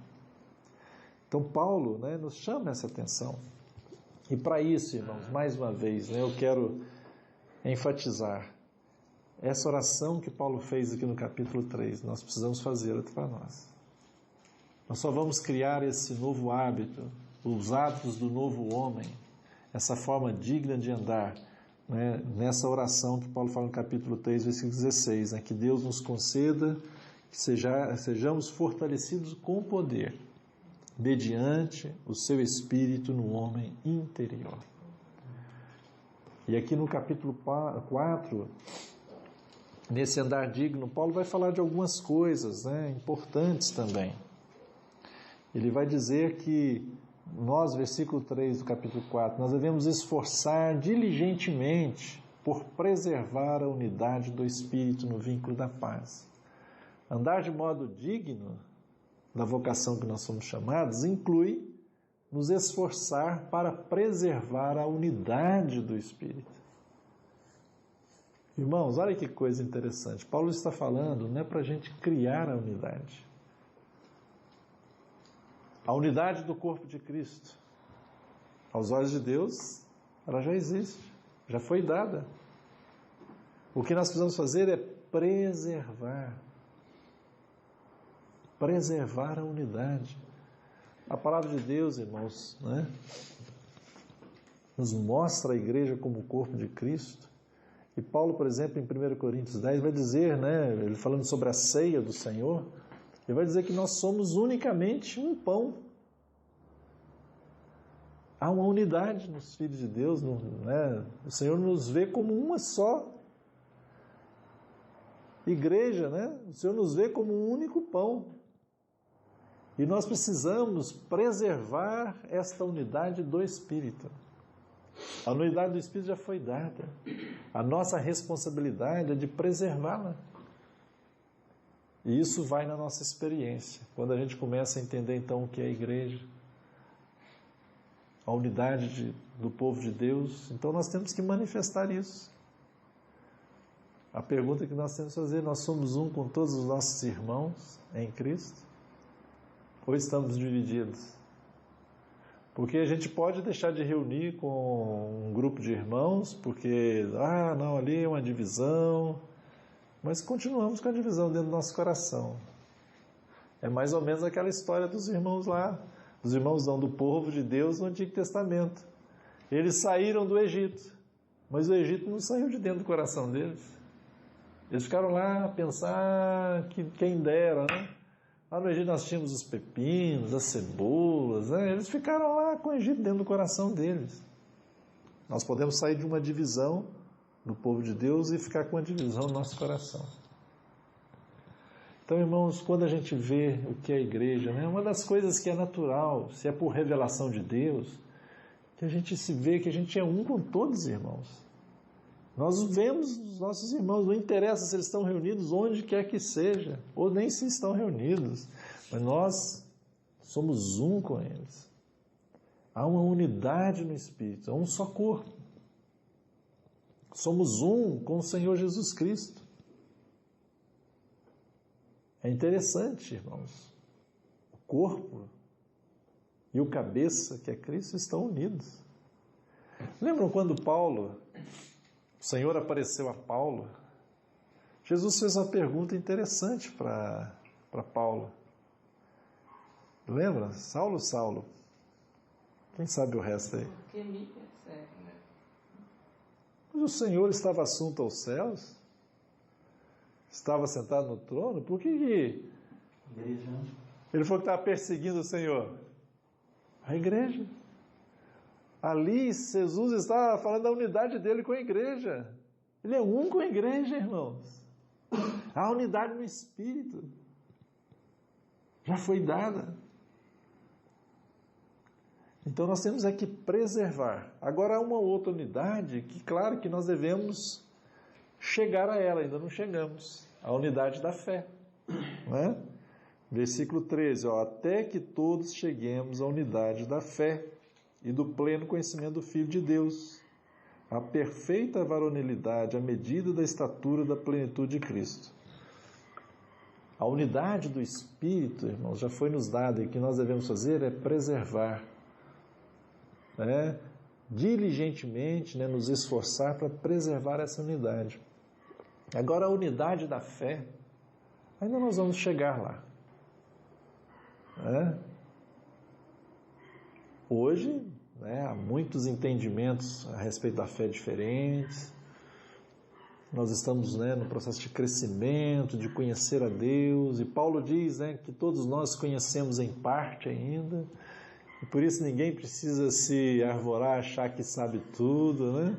Então Paulo, né, nos chama essa atenção. E para isso, irmãos, mais uma vez, né, eu quero enfatizar essa oração que Paulo fez aqui no capítulo 3, nós precisamos fazê-la para nós. Nós só vamos criar esse novo hábito, os hábitos do novo homem, essa forma digna de andar, né, nessa oração que Paulo fala no capítulo 3, versículo 16, né, que Deus nos conceda que sejamos fortalecidos com poder, mediante o seu Espírito no homem interior. E aqui no capítulo 4, nesse andar digno, Paulo vai falar de algumas coisas, né, importantes também. Ele vai dizer que nós, versículo 3 do capítulo 4, nós devemos esforçar diligentemente por preservar a unidade do Espírito no vínculo da paz. Andar de modo digno da vocação que nós somos chamados inclui nos esforçar para preservar a unidade do Espírito. Irmãos, olha que coisa interessante. Paulo está falando, não é para a gente criar a unidade. A unidade do corpo de Cristo, aos olhos de Deus, ela já existe, já foi dada. O que nós precisamos fazer é preservar a unidade. A palavra de Deus, irmãos, né, nos mostra a igreja como o corpo de Cristo. E Paulo, por exemplo, em 1 Coríntios 10, vai dizer, né, ele falando sobre a ceia do Senhor, ele vai dizer que nós somos unicamente um pão. Há uma unidade nos filhos de Deus, né? O Senhor nos vê como uma só igreja, né? O Senhor nos vê como um único pão. E nós precisamos preservar esta unidade do Espírito. A unidade do Espírito já foi dada. A nossa responsabilidade é de preservá-la. E isso vai na nossa experiência. Quando a gente começa a entender então o que é a igreja, a unidade do povo de Deus, então nós temos que manifestar isso. A pergunta que nós temos que fazer: nós somos um com todos os nossos irmãos em Cristo? Ou estamos divididos? Porque a gente pode deixar de reunir com um grupo de irmãos, porque, não, ali é uma divisão, mas continuamos com a divisão dentro do nosso coração. É mais ou menos aquela história dos irmãos lá, dos irmãos do povo de Deus no Antigo Testamento. Eles saíram do Egito, mas o Egito não saiu de dentro do coração deles. Eles ficaram lá a pensar que quem dera, né? Lá no Egito nós tínhamos os pepinos, as cebolas, né? Eles ficaram lá com o Egito dentro do coração deles. Nós podemos sair de uma divisão no povo de Deus e ficar com a divisão no nosso coração. Então, irmãos, quando a gente vê o que é a igreja, né? Uma das coisas que é natural, se é por revelação de Deus, que a gente se vê que a gente é um com todos os irmãos. Nós vemos os nossos irmãos, não interessa se eles estão reunidos onde quer que seja, ou nem se estão reunidos, mas nós somos um com eles. Há uma unidade no Espírito, há um só corpo. Somos um com o Senhor Jesus Cristo. É interessante, irmãos. O corpo e o cabeça, que é Cristo, estão unidos. Lembram quando o Senhor apareceu a Paulo? Jesus fez uma pergunta interessante para Paulo. Lembra? Saulo, Saulo. Quem sabe o resto aí? Porque me persegue, né? Mas o Senhor estava assunto aos céus? Estava sentado no trono? Por que Igreja. ele falou que estava perseguindo o Senhor? A igreja. Ali, Jesus estava falando da unidade dele com a igreja. Ele é um com a igreja, irmãos. A unidade no Espírito já foi dada. Então nós temos que preservar. Agora há uma outra unidade que, claro, que nós devemos chegar a ela, ainda não chegamos. A unidade da fé. Não é? Versículo 13, até que todos cheguemos à unidade da fé e do pleno conhecimento do Filho de Deus, a perfeita varonilidade, à medida da estatura da plenitude de Cristo. A unidade do Espírito, irmãos, já foi nos dada, e o que nós devemos fazer é preservar, diligentemente, nos esforçar para preservar essa unidade. Agora, a unidade da fé, ainda nós vamos chegar lá. Hoje, há muitos entendimentos a respeito da fé diferentes. Nós estamos no processo de crescimento, de conhecer a Deus. E Paulo diz que todos nós conhecemos em parte ainda. E por isso ninguém precisa se arvorar, achar que sabe tudo.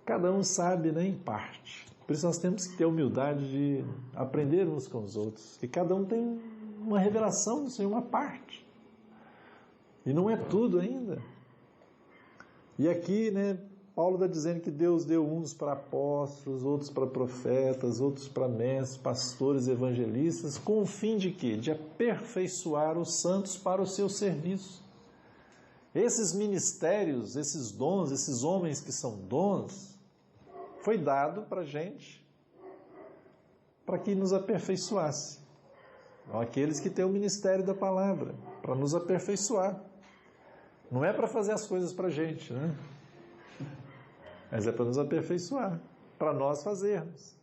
Cada um sabe em parte. Por isso nós temos que ter a humildade de aprender uns com os outros. Que cada um tem uma revelação do Senhor, uma parte. E não é tudo ainda. E aqui, Paulo está dizendo que Deus deu uns para apóstolos, outros para profetas, outros para mestres, pastores, evangelistas, com o fim de quê? De aperfeiçoar os santos para o seu serviço. Esses ministérios, esses dons, esses homens que são dons, foi dado para a gente, para que nos aperfeiçoasse. Aqueles que têm o ministério da palavra, para nos aperfeiçoar. Não é para fazer as coisas para a gente, né? Mas é para nos aperfeiçoar, para nós fazermos.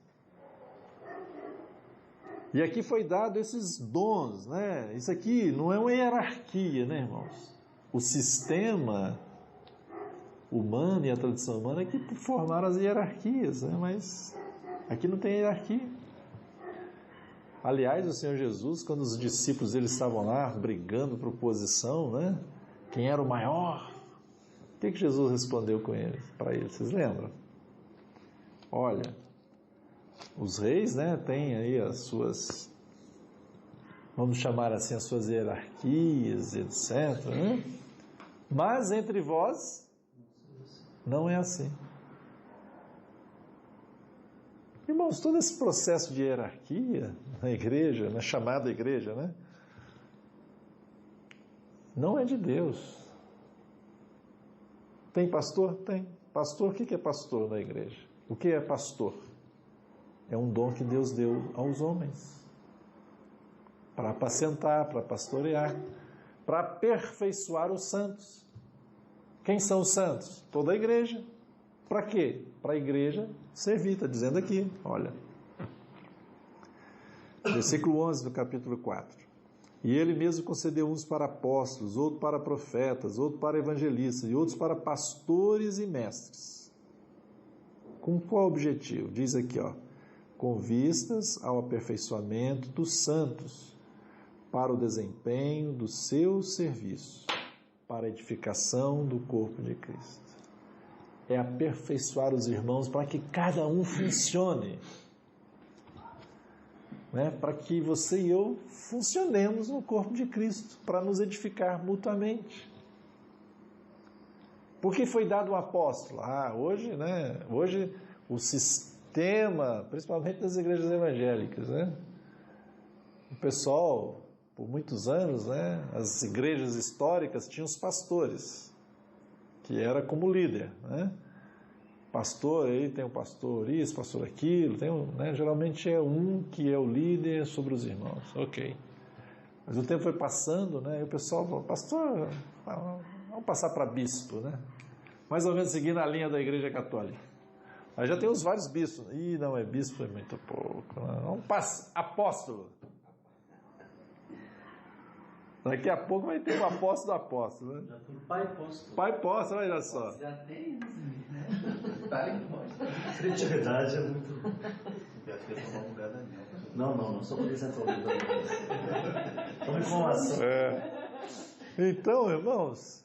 E aqui foi dado esses dons, né? Isso aqui não é uma hierarquia, né, irmãos? O sistema humano e a tradição humana é que formaram as hierarquias, né? Mas aqui não tem hierarquia. Aliás, o Senhor Jesus, quando os discípulos eles estavam lá brigando por posição, né? Quem era o maior? O que Jesus respondeu para eles? Vocês lembram? Olha, os reis, né, têm aí as suas, vamos chamar assim, as suas hierarquias, etc. Né? Mas entre vós não é assim. Irmãos, todo esse processo de hierarquia na igreja, na chamada igreja, né, não é de Deus. Tem pastor? Tem. Pastor, o que é pastor na igreja? O que é pastor? É um dom que Deus deu aos homens. Para apacentar, para pastorear, para aperfeiçoar os santos. Quem são os santos? Toda a igreja. Para quê? Para a igreja servir, está dizendo aqui, olha. Versículo 11 do capítulo 4. E ele mesmo concedeu uns para apóstolos, outros para profetas, outros para evangelistas e outros para pastores e mestres. Com qual objetivo? Diz aqui, ó, com vistas ao aperfeiçoamento dos santos, para o desempenho do seu serviço, para a edificação do corpo de Cristo. É aperfeiçoar os irmãos para que cada um funcione. Né, para que você e eu funcionemos no corpo de Cristo, para nos edificar mutuamente. Por que foi dado um apóstolo? Hoje o sistema, principalmente das igrejas evangélicas, né, o pessoal, por muitos anos, né, as igrejas históricas tinham os pastores, que era como líder, né? Pastor, aí tem o pastor isso, pastor aquilo, geralmente é um que é o líder sobre os irmãos, ok. Mas o tempo foi passando, né, e o pessoal falou, pastor, vamos passar para bispo, né? Mais ou menos seguindo a linha da igreja católica. Aí já tem os vários bispos, não é bispo, é muito pouco, vamos passar, apóstolo. Daqui a pouco vai ter o apóstolo do apóstolo, né? Já foi pai apóstolo. Pai apóstolo, olha só. Já tem isso, né? Tá em voz. Criatividade é muito... Eu acho que eu vou lugar da minha. Não sou polícia atualizada. Toma informação. Então, irmãos,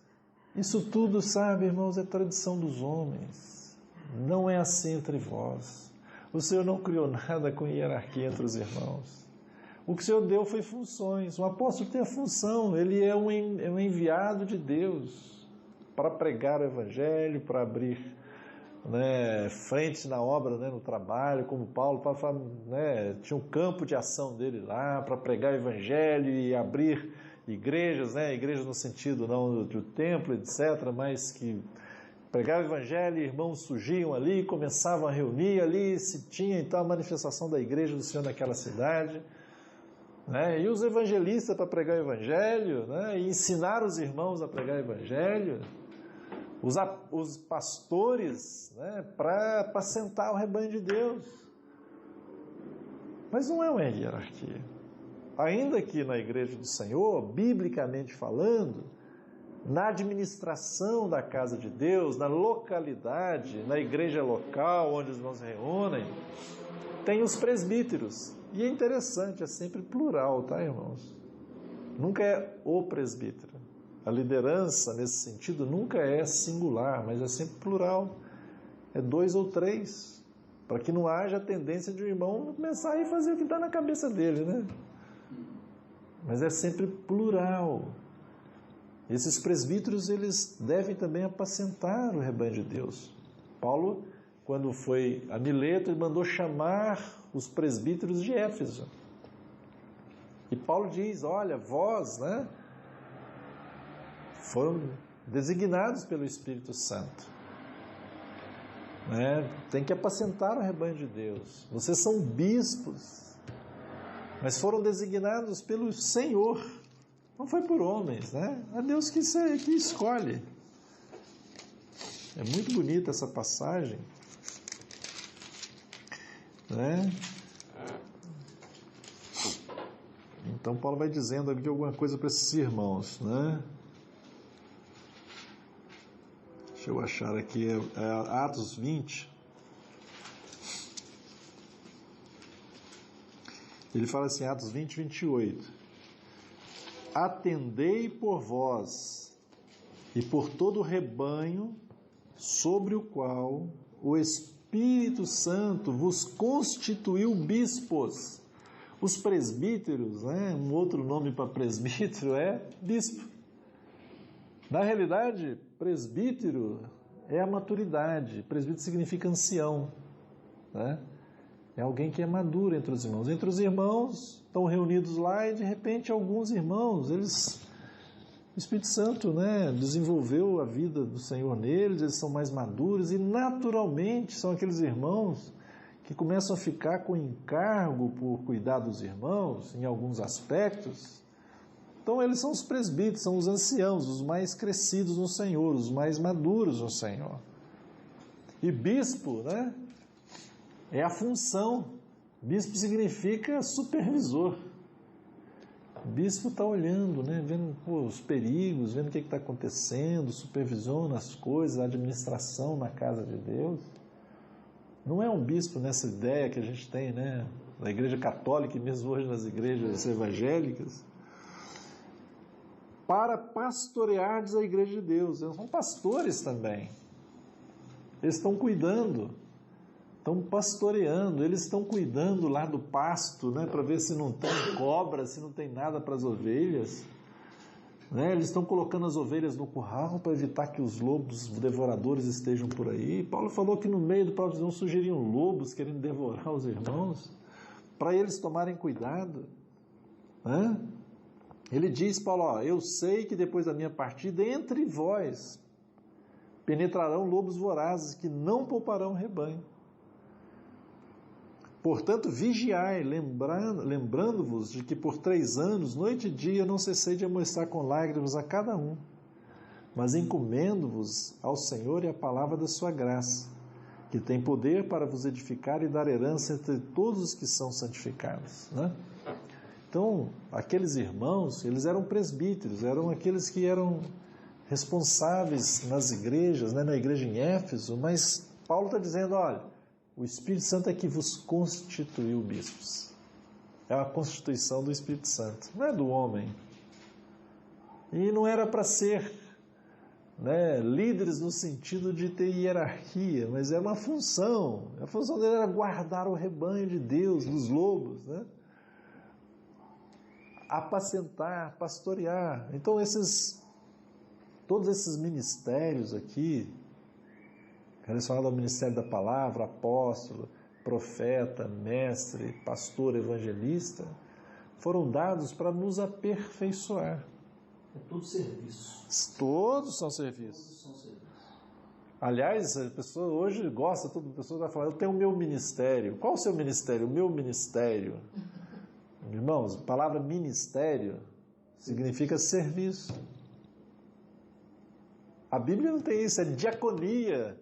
isso tudo, sabe, irmãos, é tradição dos homens. Não é assim entre vós. O Senhor não criou nada com hierarquia entre os irmãos. O que o Senhor deu foi funções. O apóstolo tem a função, ele é um enviado de Deus para pregar o evangelho, para abrir, né, frente na obra, né, no trabalho, como Paulo, né, tinha um campo de ação dele lá, para pregar o evangelho e abrir igrejas, né, igrejas no sentido não do templo, etc., mas que pregavam o evangelho, irmãos surgiam ali, começavam a reunir ali, se tinha então a manifestação da igreja do Senhor naquela cidade. Né? E os evangelistas para pregar o evangelho, né? E ensinar os irmãos a pregar o evangelho, os pastores, né? Para apacentar o rebanho de Deus. Mas não é uma hierarquia. Ainda que na igreja do Senhor, biblicamente falando, na administração da casa de Deus, na localidade, na igreja local onde os irmãos se reúnem, tem os presbíteros. E é interessante, é sempre plural, tá, irmãos? Nunca é o presbítero. A liderança, nesse sentido, nunca é singular, mas é sempre plural. É 2 ou 3, para que não haja a tendência de um irmão começar a fazer o que está na cabeça dele, né? Mas é sempre plural. Esses presbíteros, eles devem também apacentar o rebanho de Deus. Paulo, quando foi a Mileto, ele mandou chamar os presbíteros de Éfeso. E Paulo diz, olha, vós, né, foram designados pelo Espírito Santo. Tem que apacentar o rebanho de Deus. Vocês são bispos, mas foram designados pelo Senhor. Não foi por homens, né? É Deus que escolhe. É muito bonita essa passagem, né? Então Paulo vai dizendo aqui alguma coisa para esses irmãos, né? Deixa eu achar aqui, Atos 20. Ele fala assim, Atos 20, 28. Atendei por vós e por todo o rebanho sobre o qual o Espírito Santo vos constituiu bispos. Os presbíteros, né? Um outro nome para presbítero é bispo. Na realidade, presbítero é a maturidade. Presbítero significa ancião, né? É alguém que é maduro entre os irmãos. Entre os irmãos estão reunidos lá e de repente alguns irmãos, o Espírito Santo, né, desenvolveu a vida do Senhor neles, eles são mais maduros e naturalmente são aqueles irmãos que começam a ficar com encargo por cuidar dos irmãos em alguns aspectos. Então eles são os presbíteros, são os anciãos, os mais crescidos no Senhor, os mais maduros no Senhor. E bispo, né, é a função. Bispo significa supervisor. O bispo está olhando, né, vendo os perigos, vendo o que está acontecendo, supervisiona as coisas, a administração na casa de Deus. Não é um bispo nessa ideia que a gente tem, né, na igreja católica e mesmo hoje nas igrejas evangélicas, para pastorear a igreja de Deus. Eles são pastores também. Eles estão cuidando, estão pastoreando, eles estão cuidando lá do pasto, né, para ver se não tem cobra, se não tem nada para as ovelhas. Né? Eles estão colocando as ovelhas no curral para evitar que os lobos devoradores estejam por aí. Paulo falou que no meio do próprio não surgiriam lobos querendo devorar os irmãos, para eles tomarem cuidado. Né? Ele diz, Paulo, ó, eu sei que depois da minha partida, entre vós penetrarão lobos vorazes que não pouparão o rebanho. Portanto, vigiai, lembrando-vos de que por 3 anos, noite e dia, não cessei de amoestar com lágrimas a cada um, mas encomendo-vos ao Senhor e à palavra da sua graça, que tem poder para vos edificar e dar herança entre todos os que são santificados. Né? Então, aqueles irmãos, eles eram presbíteros, eram aqueles que eram responsáveis nas igrejas, né, na igreja em Éfeso, mas Paulo está dizendo, olha, o Espírito Santo é que vos constituiu bispos. É a constituição do Espírito Santo, não é do homem. E não era para ser, né, líderes no sentido de ter hierarquia, mas era uma função. A função dele era guardar o rebanho de Deus, dos lobos, né? Apacentar, pastorear. Então todos esses ministérios aqui, relacionado ao ministério da palavra, apóstolo, profeta, mestre, pastor, evangelista, foram dados para nos aperfeiçoar. É tudo serviço. Todos são serviços. Todos são serviços. Aliás, a pessoa hoje gosta, toda pessoa vai falar, eu tenho o meu ministério. Qual o seu ministério? O meu ministério. Irmãos, a palavra ministério significa serviço. A Bíblia não tem isso, é diaconia.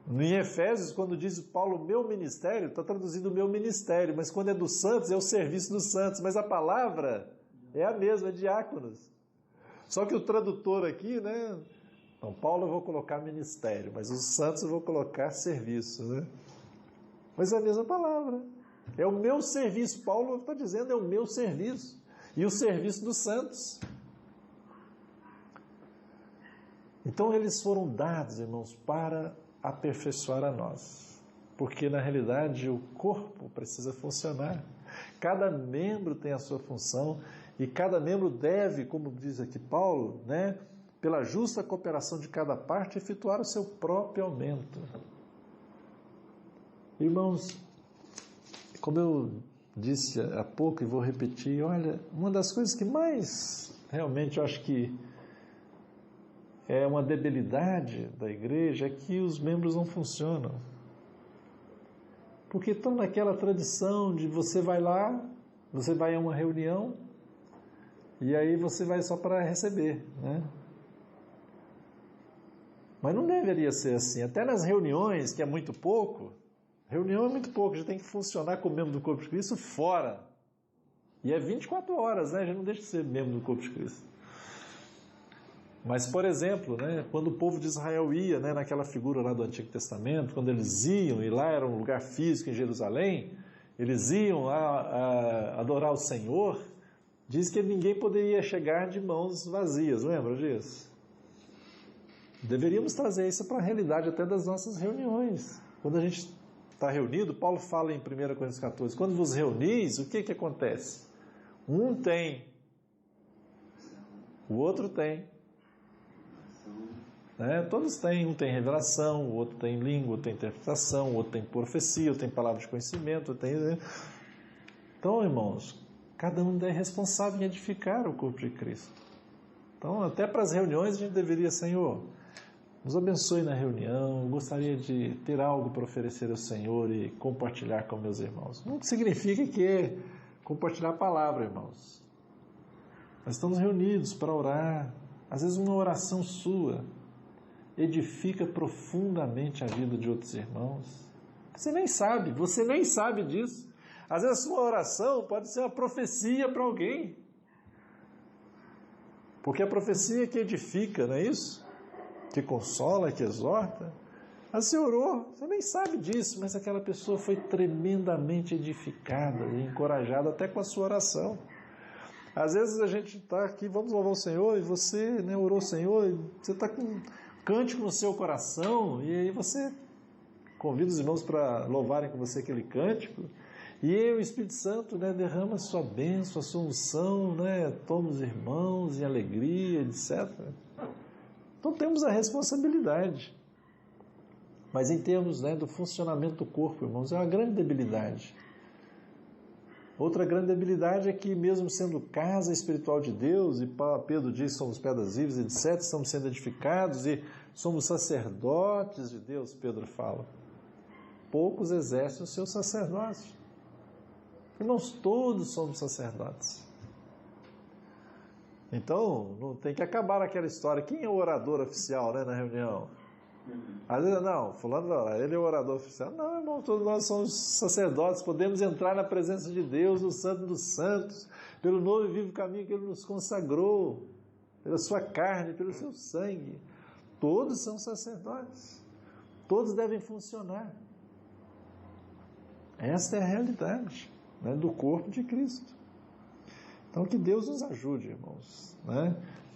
Em Efésios, quando diz Paulo, meu ministério, está traduzido meu ministério, mas quando é dos santos, é o serviço dos santos, mas a palavra é a mesma, é diáconos. Só que o tradutor aqui, né? Então, Paulo eu vou colocar ministério, mas os santos eu vou colocar serviço, né? Mas é a mesma palavra. É o meu serviço. Paulo está dizendo, é o meu serviço. E o serviço dos santos. Então, eles foram dados, irmãos, para aperfeiçoar a nós. Porque, na realidade, o corpo precisa funcionar. Cada membro tem a sua função e cada membro deve, como diz aqui Paulo, né, pela justa cooperação de cada parte, efetuar o seu próprio aumento. Irmãos, como eu disse há pouco e vou repetir, olha, uma das coisas que mais realmente eu acho que é uma debilidade da igreja é que os membros não funcionam. Porque estão naquela tradição de você vai lá, você vai a uma reunião e aí você vai só para receber, né? Mas não deveria ser assim. Até nas reuniões, que é muito pouco, reunião é muito pouco, a gente tem que funcionar como membro do corpo de Cristo fora. E é 24 horas, né? A gente não deixa de ser membro do corpo de Cristo. Mas, por exemplo, né, quando o povo de Israel ia, né, naquela figura lá do Antigo Testamento, quando eles iam, e lá era um lugar físico em Jerusalém, eles iam a adorar o Senhor, diz que ninguém poderia chegar de mãos vazias, lembra disso? Deveríamos trazer isso para a realidade até das nossas reuniões. Quando a gente está reunido, Paulo fala em 1 Coríntios 14, quando vos reunis, o que acontece? Um tem, o outro tem. Todos têm, um tem revelação, o outro tem língua, o outro tem interpretação, o outro tem profecia, o outro tem palavra de conhecimento, Então, irmãos, cada um é responsável em edificar o corpo de Cristo. Então, até para as reuniões a gente deveria, Senhor, nos abençoe na reunião, gostaria de ter algo para oferecer ao Senhor e compartilhar com meus irmãos. Não significa que é compartilhar a palavra, irmãos. Nós estamos reunidos para orar. Às vezes uma oração sua edifica profundamente a vida de outros irmãos. Você nem sabe disso. Às vezes a sua oração pode ser uma profecia para alguém. Porque a profecia é que edifica, não é isso? Que consola, que exorta. Mas você orou, você nem sabe disso, mas aquela pessoa foi tremendamente edificada e encorajada até com a sua oração. Às vezes a gente está aqui, vamos louvar o Senhor, e você orou o Senhor, e você está com um cântico no seu coração, e aí você convida os irmãos para louvarem com você aquele cântico, e aí o Espírito Santo derrama a sua bênção, a sua unção, toma os irmãos em alegria, etc. Então temos a responsabilidade. Mas em termos do funcionamento do corpo, irmãos, é uma grande debilidade. Outra grande debilidade é que, mesmo sendo casa espiritual de Deus, e Pedro diz que somos pedras vivas, etc., estamos sendo edificados e somos sacerdotes de Deus, Pedro fala. Poucos exercem o seu sacerdócio. Irmãos, todos somos sacerdotes. Então, não tem que acabar aquela história. Quem é o orador oficial na reunião? Às vezes, não, fulano, ele é o orador oficial. Não, irmão, todos nós somos sacerdotes, podemos entrar na presença de Deus, no Santo dos Santos, pelo novo e vivo caminho que Ele nos consagrou, pela sua carne, pelo seu sangue. Todos são sacerdotes. Todos devem funcionar. Esta é a realidade do corpo de Cristo. Então, que Deus nos ajude, irmãos,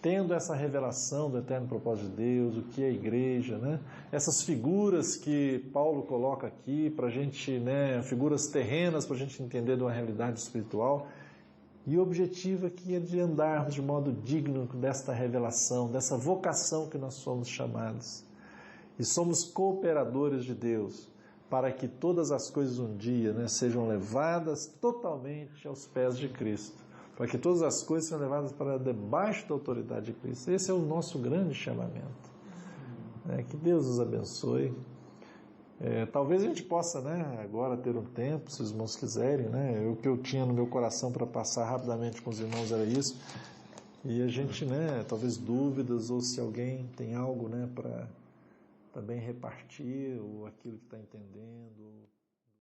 tendo essa revelação do eterno propósito de Deus, o que é a igreja, essas figuras que Paulo coloca aqui para a gente, figuras terrenas para a gente entender de uma realidade espiritual, e o objetivo aqui é de andarmos de modo digno desta revelação, dessa vocação que nós somos chamados. E somos cooperadores de Deus, para que todas as coisas um dia sejam levadas totalmente aos pés de Cristo. Para que todas as coisas sejam levadas para debaixo da autoridade de Cristo. Esse é o nosso grande chamamento. Que Deus nos abençoe. Talvez a gente possa agora ter um tempo, se os irmãos quiserem. O que eu tinha no meu coração para passar rapidamente com os irmãos era isso. E a gente, talvez dúvidas, ou se alguém tem algo para também repartir, ou aquilo que está entendendo.